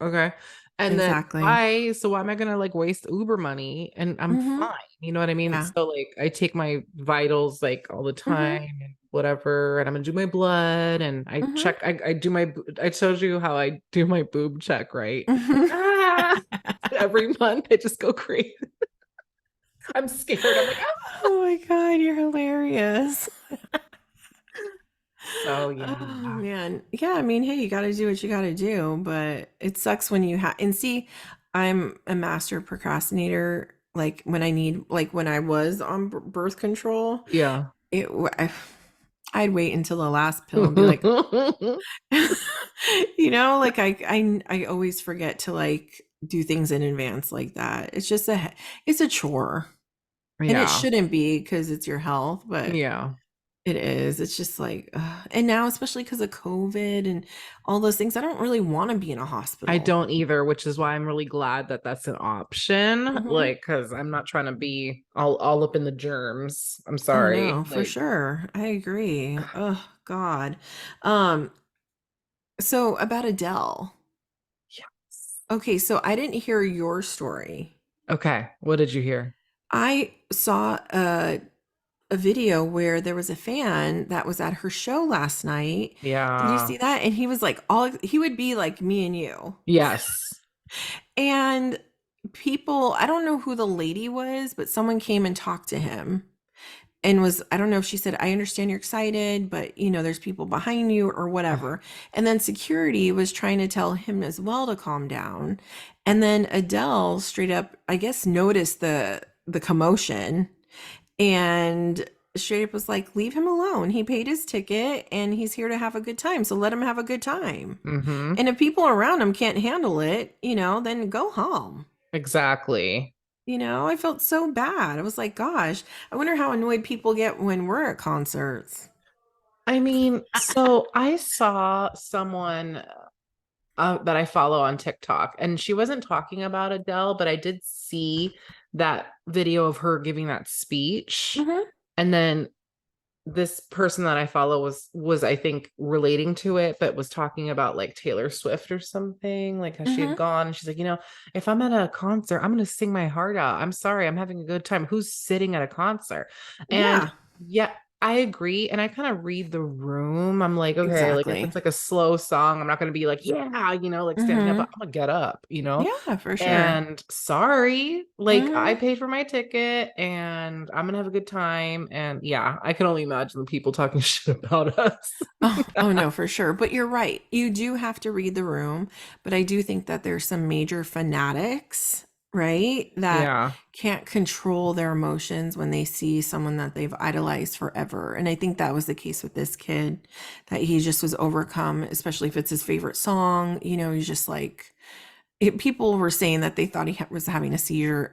okay. And then Exactly. why am I gonna like waste Uber money? And I'm Mm-hmm. fine. You know what I mean? Yeah. So like I take my vitals like all the Mm-hmm. time and whatever, and I'm gonna do my blood and Mm-hmm. I do I told you how I do my boob check, right? Mm-hmm. Ah! Every month I just go crazy. I'm scared. I'm like, ah. Oh my God, you're hilarious. So Oh yeah. man. Yeah, I mean, hey, you got to do what you got to do, but it sucks when you have and see, I'm a master procrastinator like when I was on birth control. Yeah. I'd wait until the last pill and be like, like I always forget to like do things in advance like that. It's a chore. And it Yeah. shouldn't be because it's your health, but Yeah. it is. It's just like, and now, especially because of COVID and all those things, I don't really want to be in a I hospital. don't either, which is why I'm really glad that that's an option. Hmm. Like, because I'm not trying to be all up in the germs. I'm Oh sorry. no, for Like, sure. I agree. Oh God. Um, so about Adele. yes. Okay, so I didn't hear your story. Okay. What did you hear? I saw a video where there was a fan that was at her show last night. Did you Yeah. see that? And he was like he would be like me and you. Yes. And people, I don't know who the lady was, but someone came and talked to him and I don't know if she said, I understand you're excited, but there's people behind you or Ugh. whatever. And then security was trying to tell him as well to calm down. And then Adele straight up, I guess, noticed the commotion and straight up was like, leave him alone. He paid his ticket and he's here to have a good time. So let him have a good time. Mm-hmm. And if people around him can't handle it, then go home. Exactly. I felt so bad. I was like, gosh, I wonder how annoyed people get when we're at concerts. I mean, so I saw someone that I follow on TikTok, and she wasn't talking about Adele, but I did see that video of her giving that speech. Hmm. And then this person that I follow was I think relating to it, but was talking about like Taylor Swift or something, like how she had Hmm. gone. And she's like, if I'm at a concert, I'm gonna sing my heart out. I'm sorry, I'm having a good time. Who's sitting at a concert? And Yeah, yeah, I agree. And I kind of read the room. I'm like, okay, like if exactly. it's like a slow song, I'm not gonna be like, yeah, like standing up. I'm Hmm. gonna get up. Yeah, for sure. And sorry, like I Hmm. paid for my ticket and I'm gonna have a good time. And yeah, I can only imagine the people talking shit about us. Oh no, for sure. But you're right. You do have to read the room. But I do think that there's some major fanatics, right? That Yeah. can't control their emotions when they see someone that they've idolized forever. And I think that was the case with this kid, that he just was overcome, especially if it's his favorite song. He's just like, people were saying that they thought he was having a seizure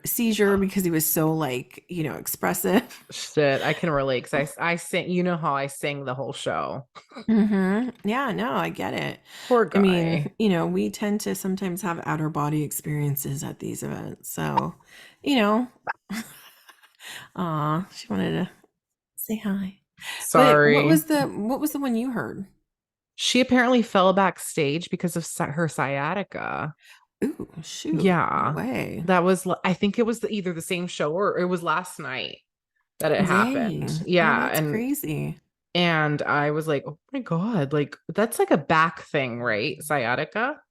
because he was so like, expressive. Shit, I can relate because I sing, how I sing the whole show. Yeah, no, I get it. Poor I mean, guy. we tend to sometimes have outer body experiences at these events. So, you know, she wanted to say hi. But Sorry. what was the one you heard? She apparently fell backstage because of her sciatica. Ooh, shoot. No Yeah. way. That was, I think it was either the same show or it was last night that it happened. Dang. Oh, Yeah. that's crazy. And I was like, oh my God, like that's like a back thing, right? Sciatica.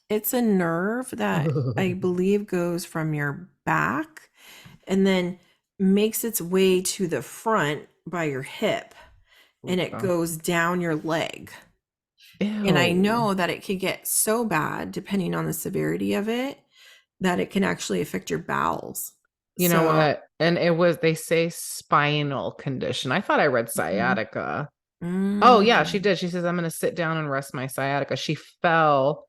It's a nerve that I believe goes from your back and then makes its way to the front by your hip and it Okay. goes down your leg. And I Ew. know that it can get so bad, depending on the severity of it, that it can actually affect your bowels. You know So, what? And they say spinal condition. I thought I read mhm. sciatica. Oh, yeah, she Mm. did. She says, I'm going to sit down and rest my sciatica. She fell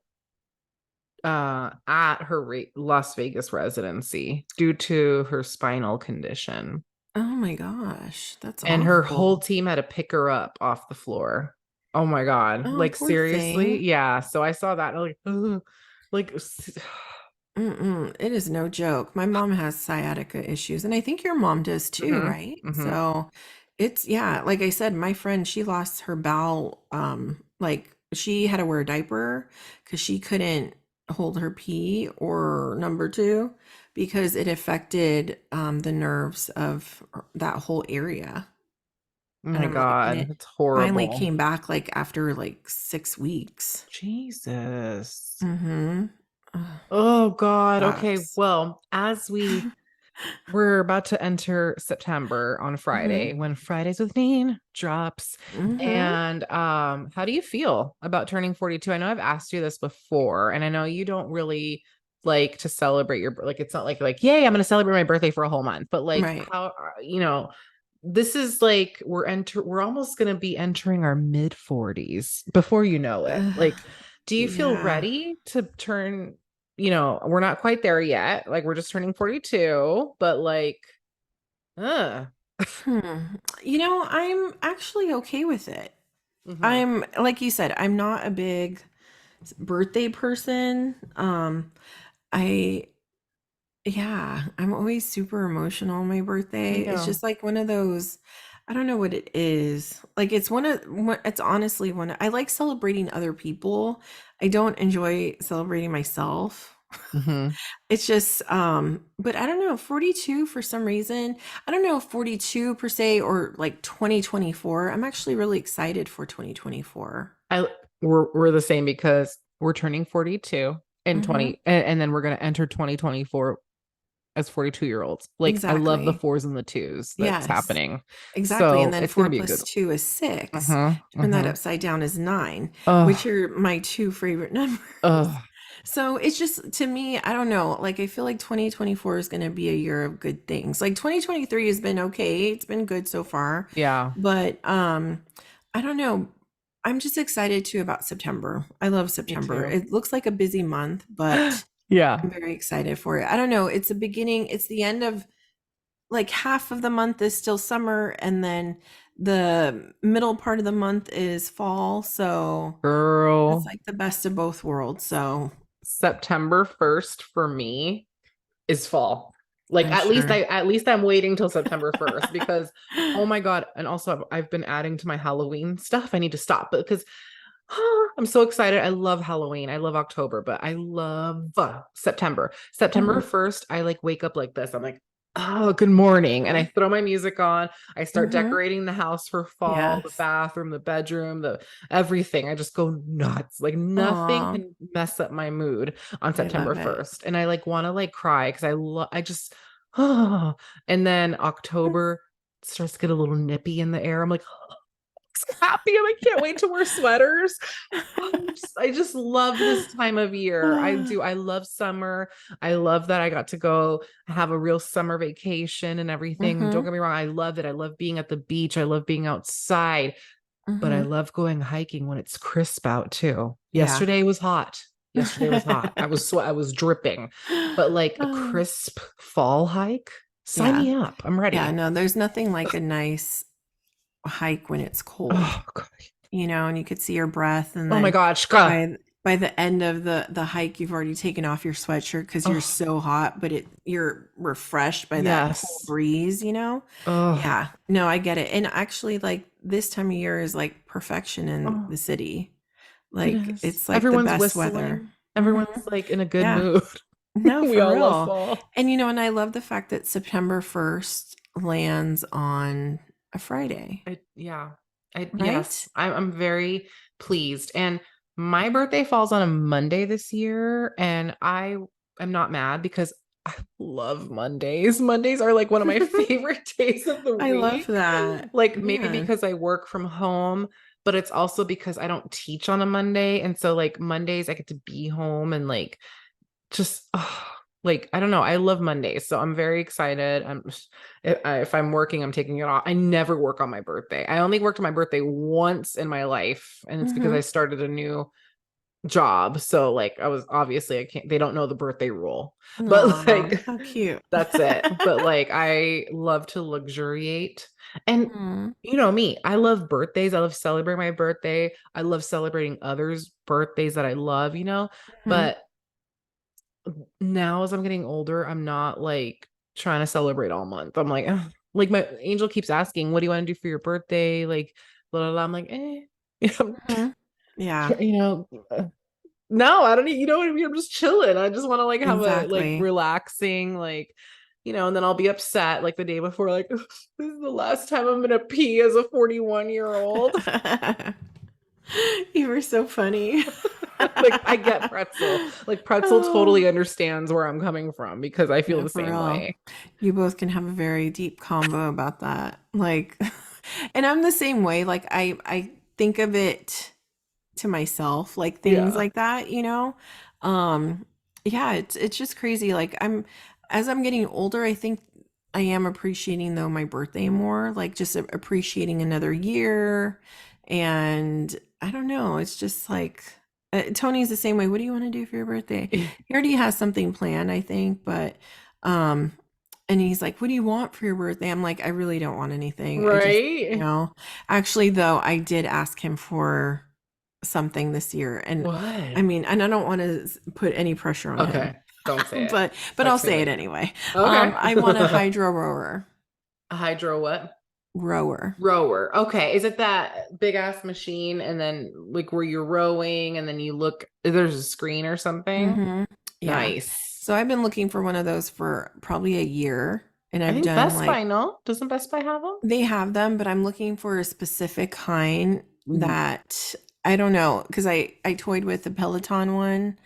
at her Las Vegas residency due to her spinal condition. Oh my gosh, that's And her whole awful. team had to pick her up off the floor. Oh my God. Oh, Like, poor seriously? thing. Yeah. So I saw that. And I'm like, ugh. Like, Mm-mm, it is no joke. My mom has sciatica issues, and I think your mom does too, hmm right? hmm So yeah, like I said, my friend, she lost her bowel, like she had to wear a diaper because she couldn't hold her pee or number two because it affected the nerves of that whole area. Oh And my I'm like, and God. it It's finally horrible. came back like after like 6 weeks. Jesus. Mm-hmm. Oh God. Okay. Sucks. Well, we're about to enter September on Mm-hmm. Friday when Fridays with Me drops. Mm-hmm. And how do you feel about turning 42? I know I've asked you this before, and I know you don't really like to celebrate your like it's not like yay, I'm gonna celebrate my birthday for a whole month, but like Right. how this is like we're almost going to be entering our mid 40s before you know it. Ugh, Like, do you feel yeah. ready to turn, we're not quite there yet. Like we're just turning 42, but like uh Hmm. You know, I'm actually okay with it. mhm. I'm like you said, I'm not a big birthday person. I Yeah, I'm always super emotional on my I birthday. It's know. just like one of those, I don't know what it is. Like it's honestly I like celebrating other people. I don't enjoy celebrating myself. Mhm. It's just but I don't know, 42 for some reason. I don't know if 42 per se or like 2024. I'm actually really excited for 2024. I we're the same because we're turning 42 and Mhm. 20 and then we're going to enter 2024 as 42-year-olds. Like I love the Exactly. fours and the twos that's Yes. happening. Exactly, and So then it's going 4 to be a plus good. 2 is 6. Uh-huh. Turn that Uh-huh. upside down is 9, which Oh, are my 2 favorite numbers. oh, So, it's just to me, I don't know, like, I feel like 2024 is gonna be a year of good things. Like, 2023 has been okay, it's been good so far, yeah, but, I don't know. I'm just excited too about September. I love me September. too. It looks like a busy month, but Yeah. I'm very excited for it. I don't know, it's the end of like half of the month is still summer and then the middle part of the month is fall, so that's Girl, like the best of both worlds. So September 1st for me is fall. Like I'm sure. at least I'm waiting till September 1st because oh my God. And also I've been adding to my Halloween stuff. I need to stop because I'm so excited. I love Halloween. I love October, but I love September. September Mhm, 1st, I like wake up like this. I'm like, oh, good morning. And I mhm, throw my music on. I start mhm. decorating the house for fall, the Yes. bathroom, the bedroom, the everything. I just go nuts. Like nothing Aw, can mess up my mood on I September love it. 1st. And I like want to like cry because I just, oh, and then October starts to get a little nippy in the air. I'm like, so happy. I can't wait to wear sweaters. I just love this time of year. I do. I love summer. I love that I got to go have a real summer vacation and everything. Don't Mhm, get me wrong. I love it. I love being at the beach. I love being outside, but I mhm. love going hiking when it's crisp out too. Yeah. Yesterday was hot. Yesterday was hot. I was dripping, but like a Oh, crisp fall hike, sign yeah. me up. I'm Yeah, ready. no, there's nothing like a nice hike when it's cold. Oh, God. And you could see your breath, and Oh my then gosh. by the end of the hike, you've already taken off your sweatshirt because you're Oh, so hot, but you're refreshed by that cool yes. breeze. Oh, Yeah, no, I get it. And actually, like this time of year is like perfection in oh, the city. it Like is. it's like the Everyone's best weather. whistling. Hmm. Everyone's like in a good Yeah, mood. no, We for all love real. fall. And I love the fact that September 1st lands on a Friday, Yeah. right? Yes, I'm very pleased. And my birthday falls on a Monday this year, and I am not mad because I love Mondays. Mondays are like one of my favorite days of the I love week. that. Like maybe Man. because I work from home, but it's also because I don't teach on a Monday. And so like Mondays I get to be home and like just like I don't know. I love Mondays, so I'm very excited. If I'm working, I'm taking it off. I never work on my birthday. I only worked on my birthday once in my life, and it's because I Mhm. started a new job. So like I was obviously I can't. They don't know the birthday rule, but Aw, like how cute. that's it. But like I love to luxuriate, and Mm, you know me, I love birthdays. I love celebrating my birthday. I love celebrating others' birthdays that I love. mhm, But now as I'm getting older, I'm not like trying to celebrate all month. I'm like, "Ugh." Like my angel keeps asking, what do you want to do for your birthday? Like, blah, blah, blah. I'm like, you know, mhm. Yeah, you know, no, I don't need, you know what I mean? I'm just chilling. I just want to like have a like exactly. relaxing, like, and then I'll be upset like the day before, like, this is the last time I'm gonna pee as a 41-year-old. You were so funny. Like I get Pretzel. Like Pretzel Oh, totally understands where I'm coming from because I feel no, the for same real. way. You both can have a very deep convo about that. Like, and I'm the same way. Like, I think of it to myself, like things Yeah. like that. Um, yeah, it's just crazy. Like, as I'm getting older, I think I am appreciating though my birthday more, like just appreciating another year. And I don't know, it's just like Tony's the same way. What do you want to do for your birthday? He already has something planned, I think, but um and he's like, "What do you want for your birthday?" I'm like, "I really don't want anything. I just, Right? Actually though, I did ask him for something this year and What? I mean, and I don't want to put any pressure on him, Okay. Don't say it. but I'll Text me say it later. anyway. Okay. I want a hydro rower. A hydro what? Rower. Rower. Okay. Is it that big ass machine and then like where you're rowing and then you look, there's a screen or something? Hmm. Yeah. Nice. So I've been looking for one of those for probably a year, and I I've think done Best Buy, like no? Doesn't Best Buy have them? they have them, but I'm looking for a specific kind Ooh. that I don't know because I toyed with the Peloton one,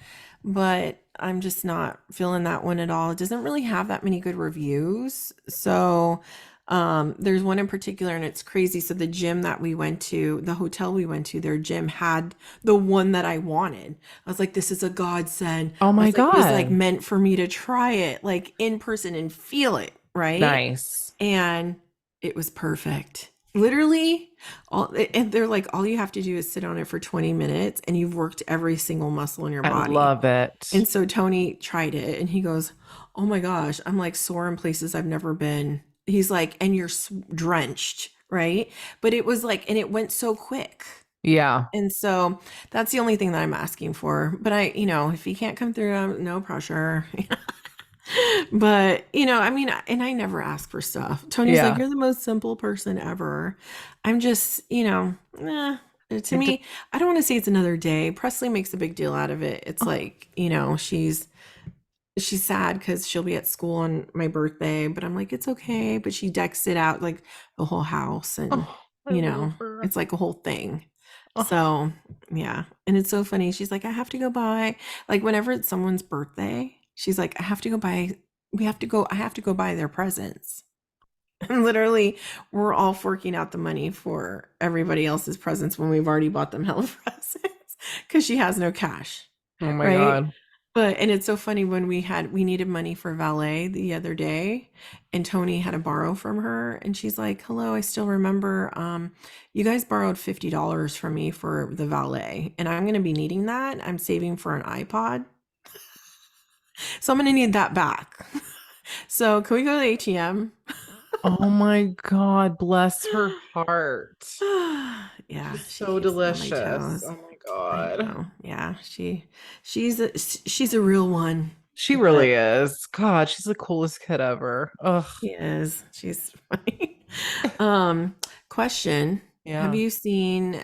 but I'm just not feeling that one at all. It doesn't really have that many good reviews. So there's one in particular and it's crazy. So the gym that we went to, the hotel we went to, their gym had the one that I wanted. I was like, this is a godsend. Oh I my was like, it was like God. meant for me to try it like in person and feel it, right? Nice. And it was perfect. Literally, and they're like, all you have to do is sit on it for 20 minutes and you've worked every single muscle in your I body. love it. And so Tony tried it and he goes, "Oh my gosh, I'm like sore in places I've never been." He's like, "And you're drenched, right?" But it was like, and it went so quick. Yeah. And so that's the only thing that I'm asking for. But if he can't come through, no pressure. But, I mean, and I never ask for stuff. Tony's like, Yeah. "You're the most simple person ever." I'm just, to It de- me, I don't want to say it's another day. Presley makes a big deal out of it. It's oh, like, she's sad because she'll be at school on my birthday, but I'm like, it's okay. But she decks it out like the whole house and, I love her. it's like a whole thing. Oh, So, yeah. And it's so funny. She's like, I have to go buy, like, whenever it's someone's birthday, she's like, I have to go buy their presents. And literally, we're all forking out the money for everybody else's presents when we've already bought them hella presents because she has no cash, oh my right? God. And it's so funny when we needed money for valet the other day and Tony had to borrow from her and she's like, "Hello, I still remember you guys borrowed $50 from me for the valet and I'm going to be needing that. I'm saving for an iPod. So I'm going to need that back." So, can we go to the ATM? Oh my God. Bless her heart. Yeah, She's she so keeps me on my delicious. toes. Oh my I God. know. Yeah, she's a real one. She But really is. God, she's the coolest kid ever. Ugh. she is. She's funny. Um, Question. Have Yeah. you seen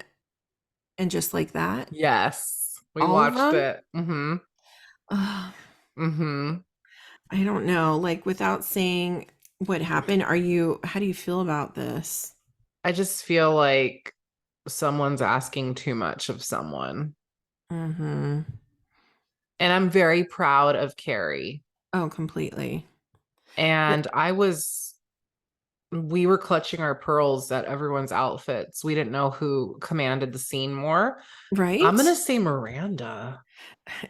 And Just Like That? Yes. We All of watched them? it. Mm-hmm. Uh, Mm-hmm. I don't know. Like without saying what happened, how do you feel about this? I just feel like someone's asking too much of someone. Mm-hmm. And I'm very proud of Carrie. Oh, completely. And we were clutching our pearls at everyone's outfits. We didn't know who commanded the scene more. I'm Right? gonna say Miranda.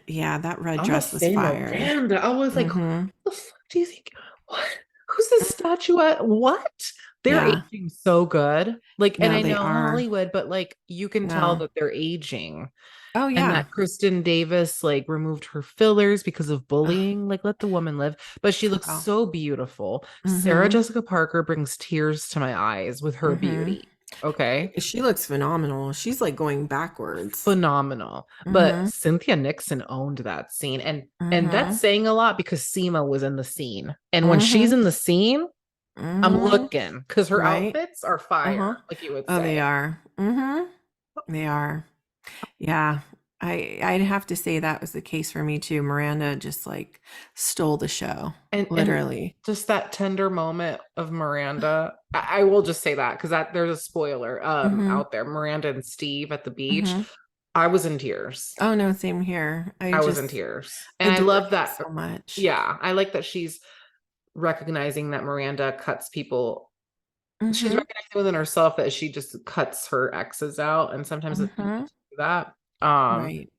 Yeah, that red I'm gonna dress was say fire. Miranda. I was like, Mm-hmm. what the fuck do you think? What? Who's this statuette? What? They're Yeah. aging so good. Like, and No, I they know are. Hollywood, but like you can tell No. that they're aging. Oh And yeah. that Kristen Davis like removed her fillers because of Ugh, bullying. Like, let the woman live. But she looks girl. so beautiful. Sarah Mm-hmm. Jessica Parker brings tears to my eyes with her Mm-hmm. beauty. Okay. She looks phenomenal. She's like going backwards. Phenomenal. But Mm-hmm. Cynthia Nixon owned that scene. And that's Mm-hmm. saying a lot because Seema was in the scene. And when she's Mm-hmm. in the scene, I'm Mm-hmm. looking because her Right? outfits are fire, Uh-huh. like you would Oh, they say. are. Mm-hmm. They are. Yeah. I'd have to say that was the case for me too. Miranda just like stole the show. And Literally. just that tender moment of Miranda. I will just say that because that there's a spoiler Mm-hmm. out there. Miranda and Steve at the beach. Mm-hmm. I was in tears. Oh no, same here. I I was in just tears. And I adore love him that. so much. Yeah, I like that she's recognizing that Miranda cuts people. She's Mm-hmm. recognizing within herself that she just cuts her exes out. And sometimes it's Mm-hmm. people do that. Um, Right.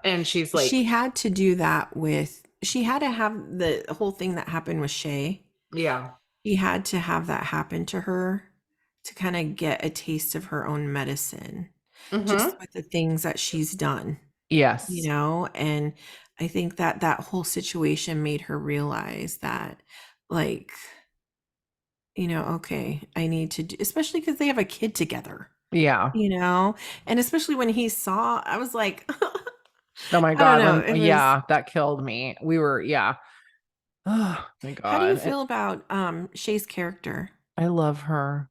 and she's like, She had to do that with, she had to have the whole thing that happened with Shay. Yeah. He had to have that happen to her to kind of get a taste of her own medicine, just Mm-hmm. with the things that she's done, Yes. and I think that that whole situation made her realize that, like, okay, I need to do, especially because they have a kid together, Yeah. and especially when he saw, I was like, Oh my I don't God. know, When it was. yeah, that killed me. We were, yeah. Oh my How do you God. feel about Shay's character? I love her.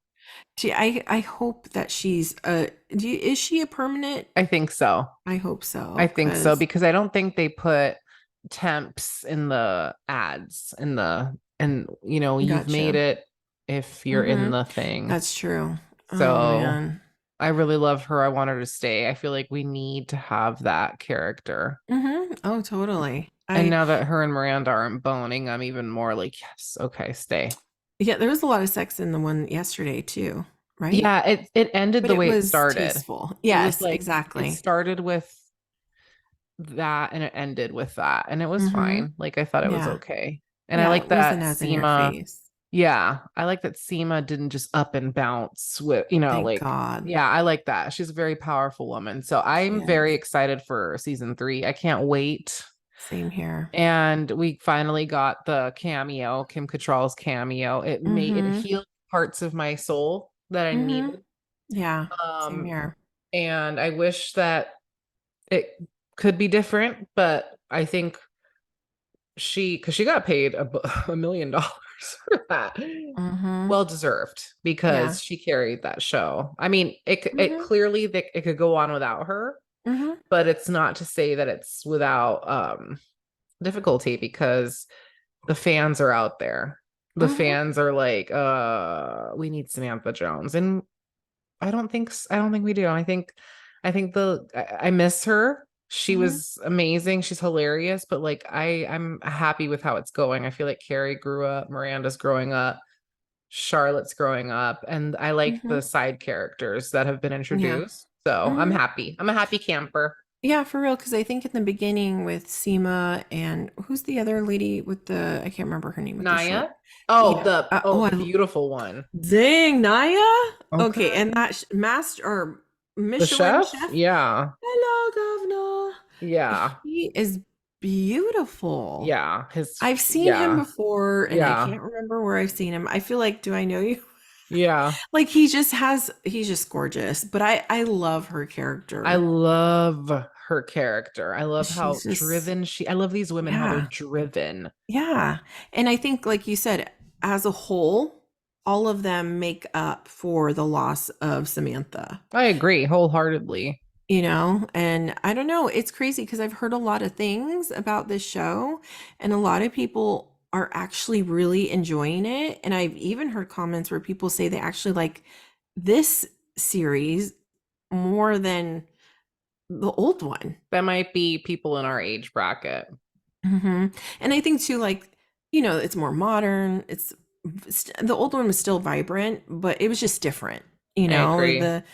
I hope that she's is she a permanent? I think so. I hope I so, think so because because I don't think they put temps in the ads and you've made gotcha. it if you're in Mm-hmm. the thing. That's true. Oh So man. I really love her. I want her to stay. I feel like we need to have that character. Mm-hmm. Oh, totally. And now that her and Miranda aren't boning, I'm even more like, yes, okay, stay. Yeah, there was a lot of sex in the one yesterday too, right? Yeah, it ended But the it way it was started. tasteful. It was Yes, like it exactly. started with that and it ended with that, and it was Mm-hmm. fine. Like I thought it was Yeah. okay. And I Yeah, like it wasn't that as in your Seema, face. yeah, I like that Seema didn't just up and bounce with, Thank like God. yeah, I like that. She's a very powerful woman. So She I'm very is. excited for season 3. I can't wait. Same here. And we finally got the cameo, Kim Cattrall's cameo. It Mm-hmm. healed parts of my soul that I Mm-hmm. needed. Yeah, same Um, here. and I wish that it could be different, but I think because she got paid $1 million for that. Mm-hmm. Well deserved Yeah. because she carried that show. I mean, it Mm-hmm. clearly it could go on without her, Mm-hmm. but it's not to say that it's without difficulty because the fans are out there. The Mm-hmm. fans are like, we need Samantha Jones. And I don't think we do. I miss her. She Mm-hmm. was amazing. She's hilarious, but like I'm happy with how it's going. I feel like Carrie grew up, Miranda's growing up, Charlotte's growing up, and I like Mm-hmm. the side characters that have been Yeah. introduced. So I'm Mm-hmm. happy. I'm a happy camper. Yeah, for real. Because I think in the beginning with Seema and who's the other lady with the, I can't remember her name, with the Naya. short. Oh, Yeah. the beautiful one. Dang, Naya. Okay, Okay. and that master or The Michelin chef? chef. Yeah. Hello, governor. Yeah. He is beautiful. Yeah. I've seen him Yeah. before, and I Yeah. can't remember where I've seen him. I feel like, do I know you? Yeah. Like he's just gorgeous. But I love her I character. love her character. I love how She's just, driven I love these women, how they're yeah. driven. Yeah. And I think, like you said, as a whole, all of them make up for the loss of Samantha, I agree wholeheartedly. And I don't know, it's crazy because I've heard a lot of things about this show, and a lot of people are actually really enjoying it. And I've even heard comments where people say they actually like this series more than the old one. That might be people in our age bracket. And I think too, like, it's more modern. The old one was still vibrant, but it was just different. I agree. The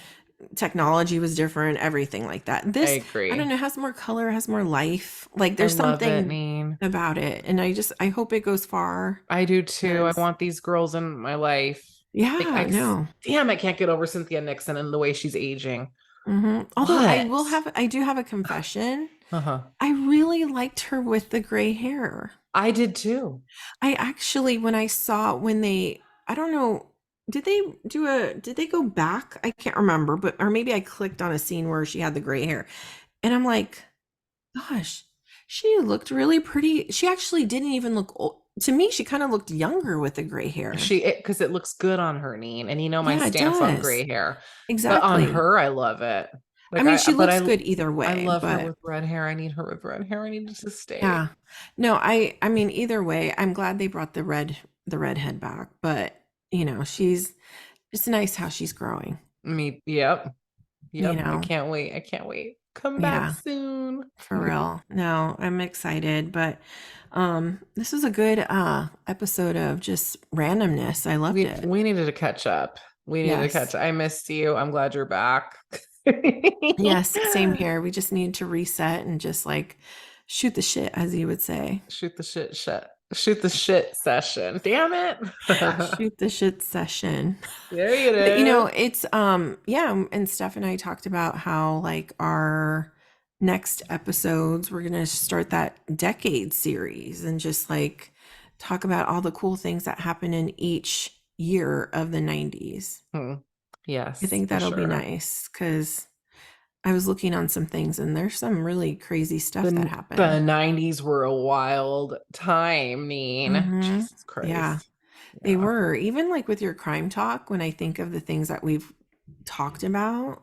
technology was different, everything like that. I This, I don't agree. know, has more color, has more life. Like I there's love it, something Neen. about it, and I hope it goes far. I do too. I 'Cause- want these girls in my life. Like yeah, no. damn, I can't get over Cynthia Nixon and the way she's aging. Although What? I do have a confession. Uh-huh. I really liked her with the gray hair. I did too. I actually, when I saw when they, I don't know, did they go back? I can't remember, but, or maybe I clicked on a scene where she had the gray hair, and I'm like, gosh, she looked really pretty. She actually didn't even look old. To me, she kind of looked younger with the gray hair. Because it looks good on her, Neen, and you know my Yeah, it stance on does. gray hair. But on Exactly. her, I love it. I Like mean, she but looks good either I way, love her but with red hair. I need her with red hair. I need it to stay. yeah. No, I mean, either way, I'm glad they brought the redhead back, but she's, it's nice how she's growing, Me, yep, you yep. I know. can't wait. I can't wait. Come back Yeah, soon. for real. No, I'm excited, but this was a good episode of just randomness. I loved it. We needed to catch up. We needed to catch Yes. up. I missed you. I'm glad you're back. Yes, same here. We just need to reset and just like shoot the shit, as you would say. Shoot the shit. Shoot the shit session. Damn it. Shoot the shit session. There it But is. it's yeah, and Steph and I talked about how like our next episodes we're gonna start that decade series and just like talk about all the cool things that happen in each year of the 90s. Hmm. I Yes, think for that'll be sure. nice because I was looking on some things and there's some really crazy stuff that The happened. 90s were a wild time, Neen. Hmm. Jesus Yeah, Christ. they Yeah. were. Even like with your crime talk, when I think of the things that we've talked about,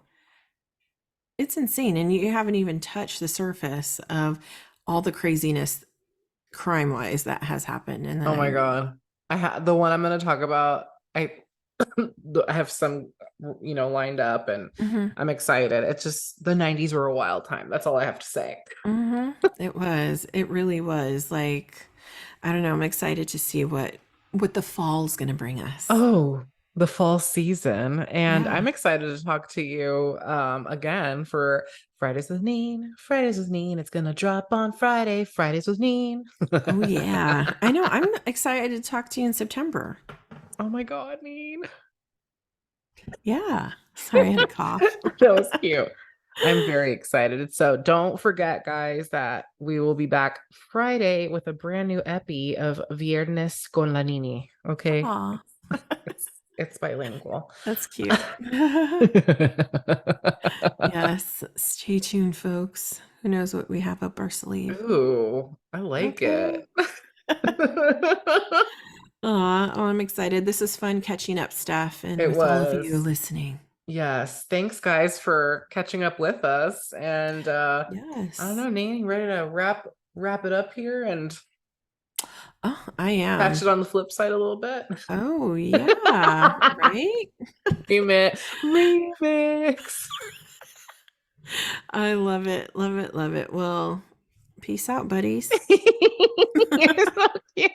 it's insane. And you haven't even touched the surface of all the craziness crime wise that has happened in the Oh my 90s. God. The one I'm gonna talk about. I I have some, lined up, and Hmm. I'm excited. It's just the 90s were a wild time. That's all I have to say. Hmm. It was. It really was. Like, I don't know. I'm excited to see what the fall's gonna bring us. Oh, the fall season. And Yeah. I'm excited to talk to you again for Fridays with Neen. Fridays with Neen. It's gonna drop on Friday. Fridays with Neen. Oh yeah. I know. I'm excited to talk to you in September. Oh my God, Neen. Yeah. Sorry, I had a cough. That was cute. I'm very excited. So don't forget, guys, that we will be back Friday with a brand new epi of Viernes con la Nini. Okay. Aw, It's bilingual. that's cute. Yes. Stay tuned, folks. Who knows what we have up our sleeve? Ooh, I like Okay. it. Aw, oh, I'm excited. This is fun catching up stuff and It with all of you was. listening. Yes. Thanks, guys, for catching up with us. And I don't Yes. know, Nene, ready to wrap it up here and Oh, I catch am. it on the flip side a little bit. Oh, yeah. Right? Remix. I love it. Love it. Love it. Well, peace out, buddies. You're so cute.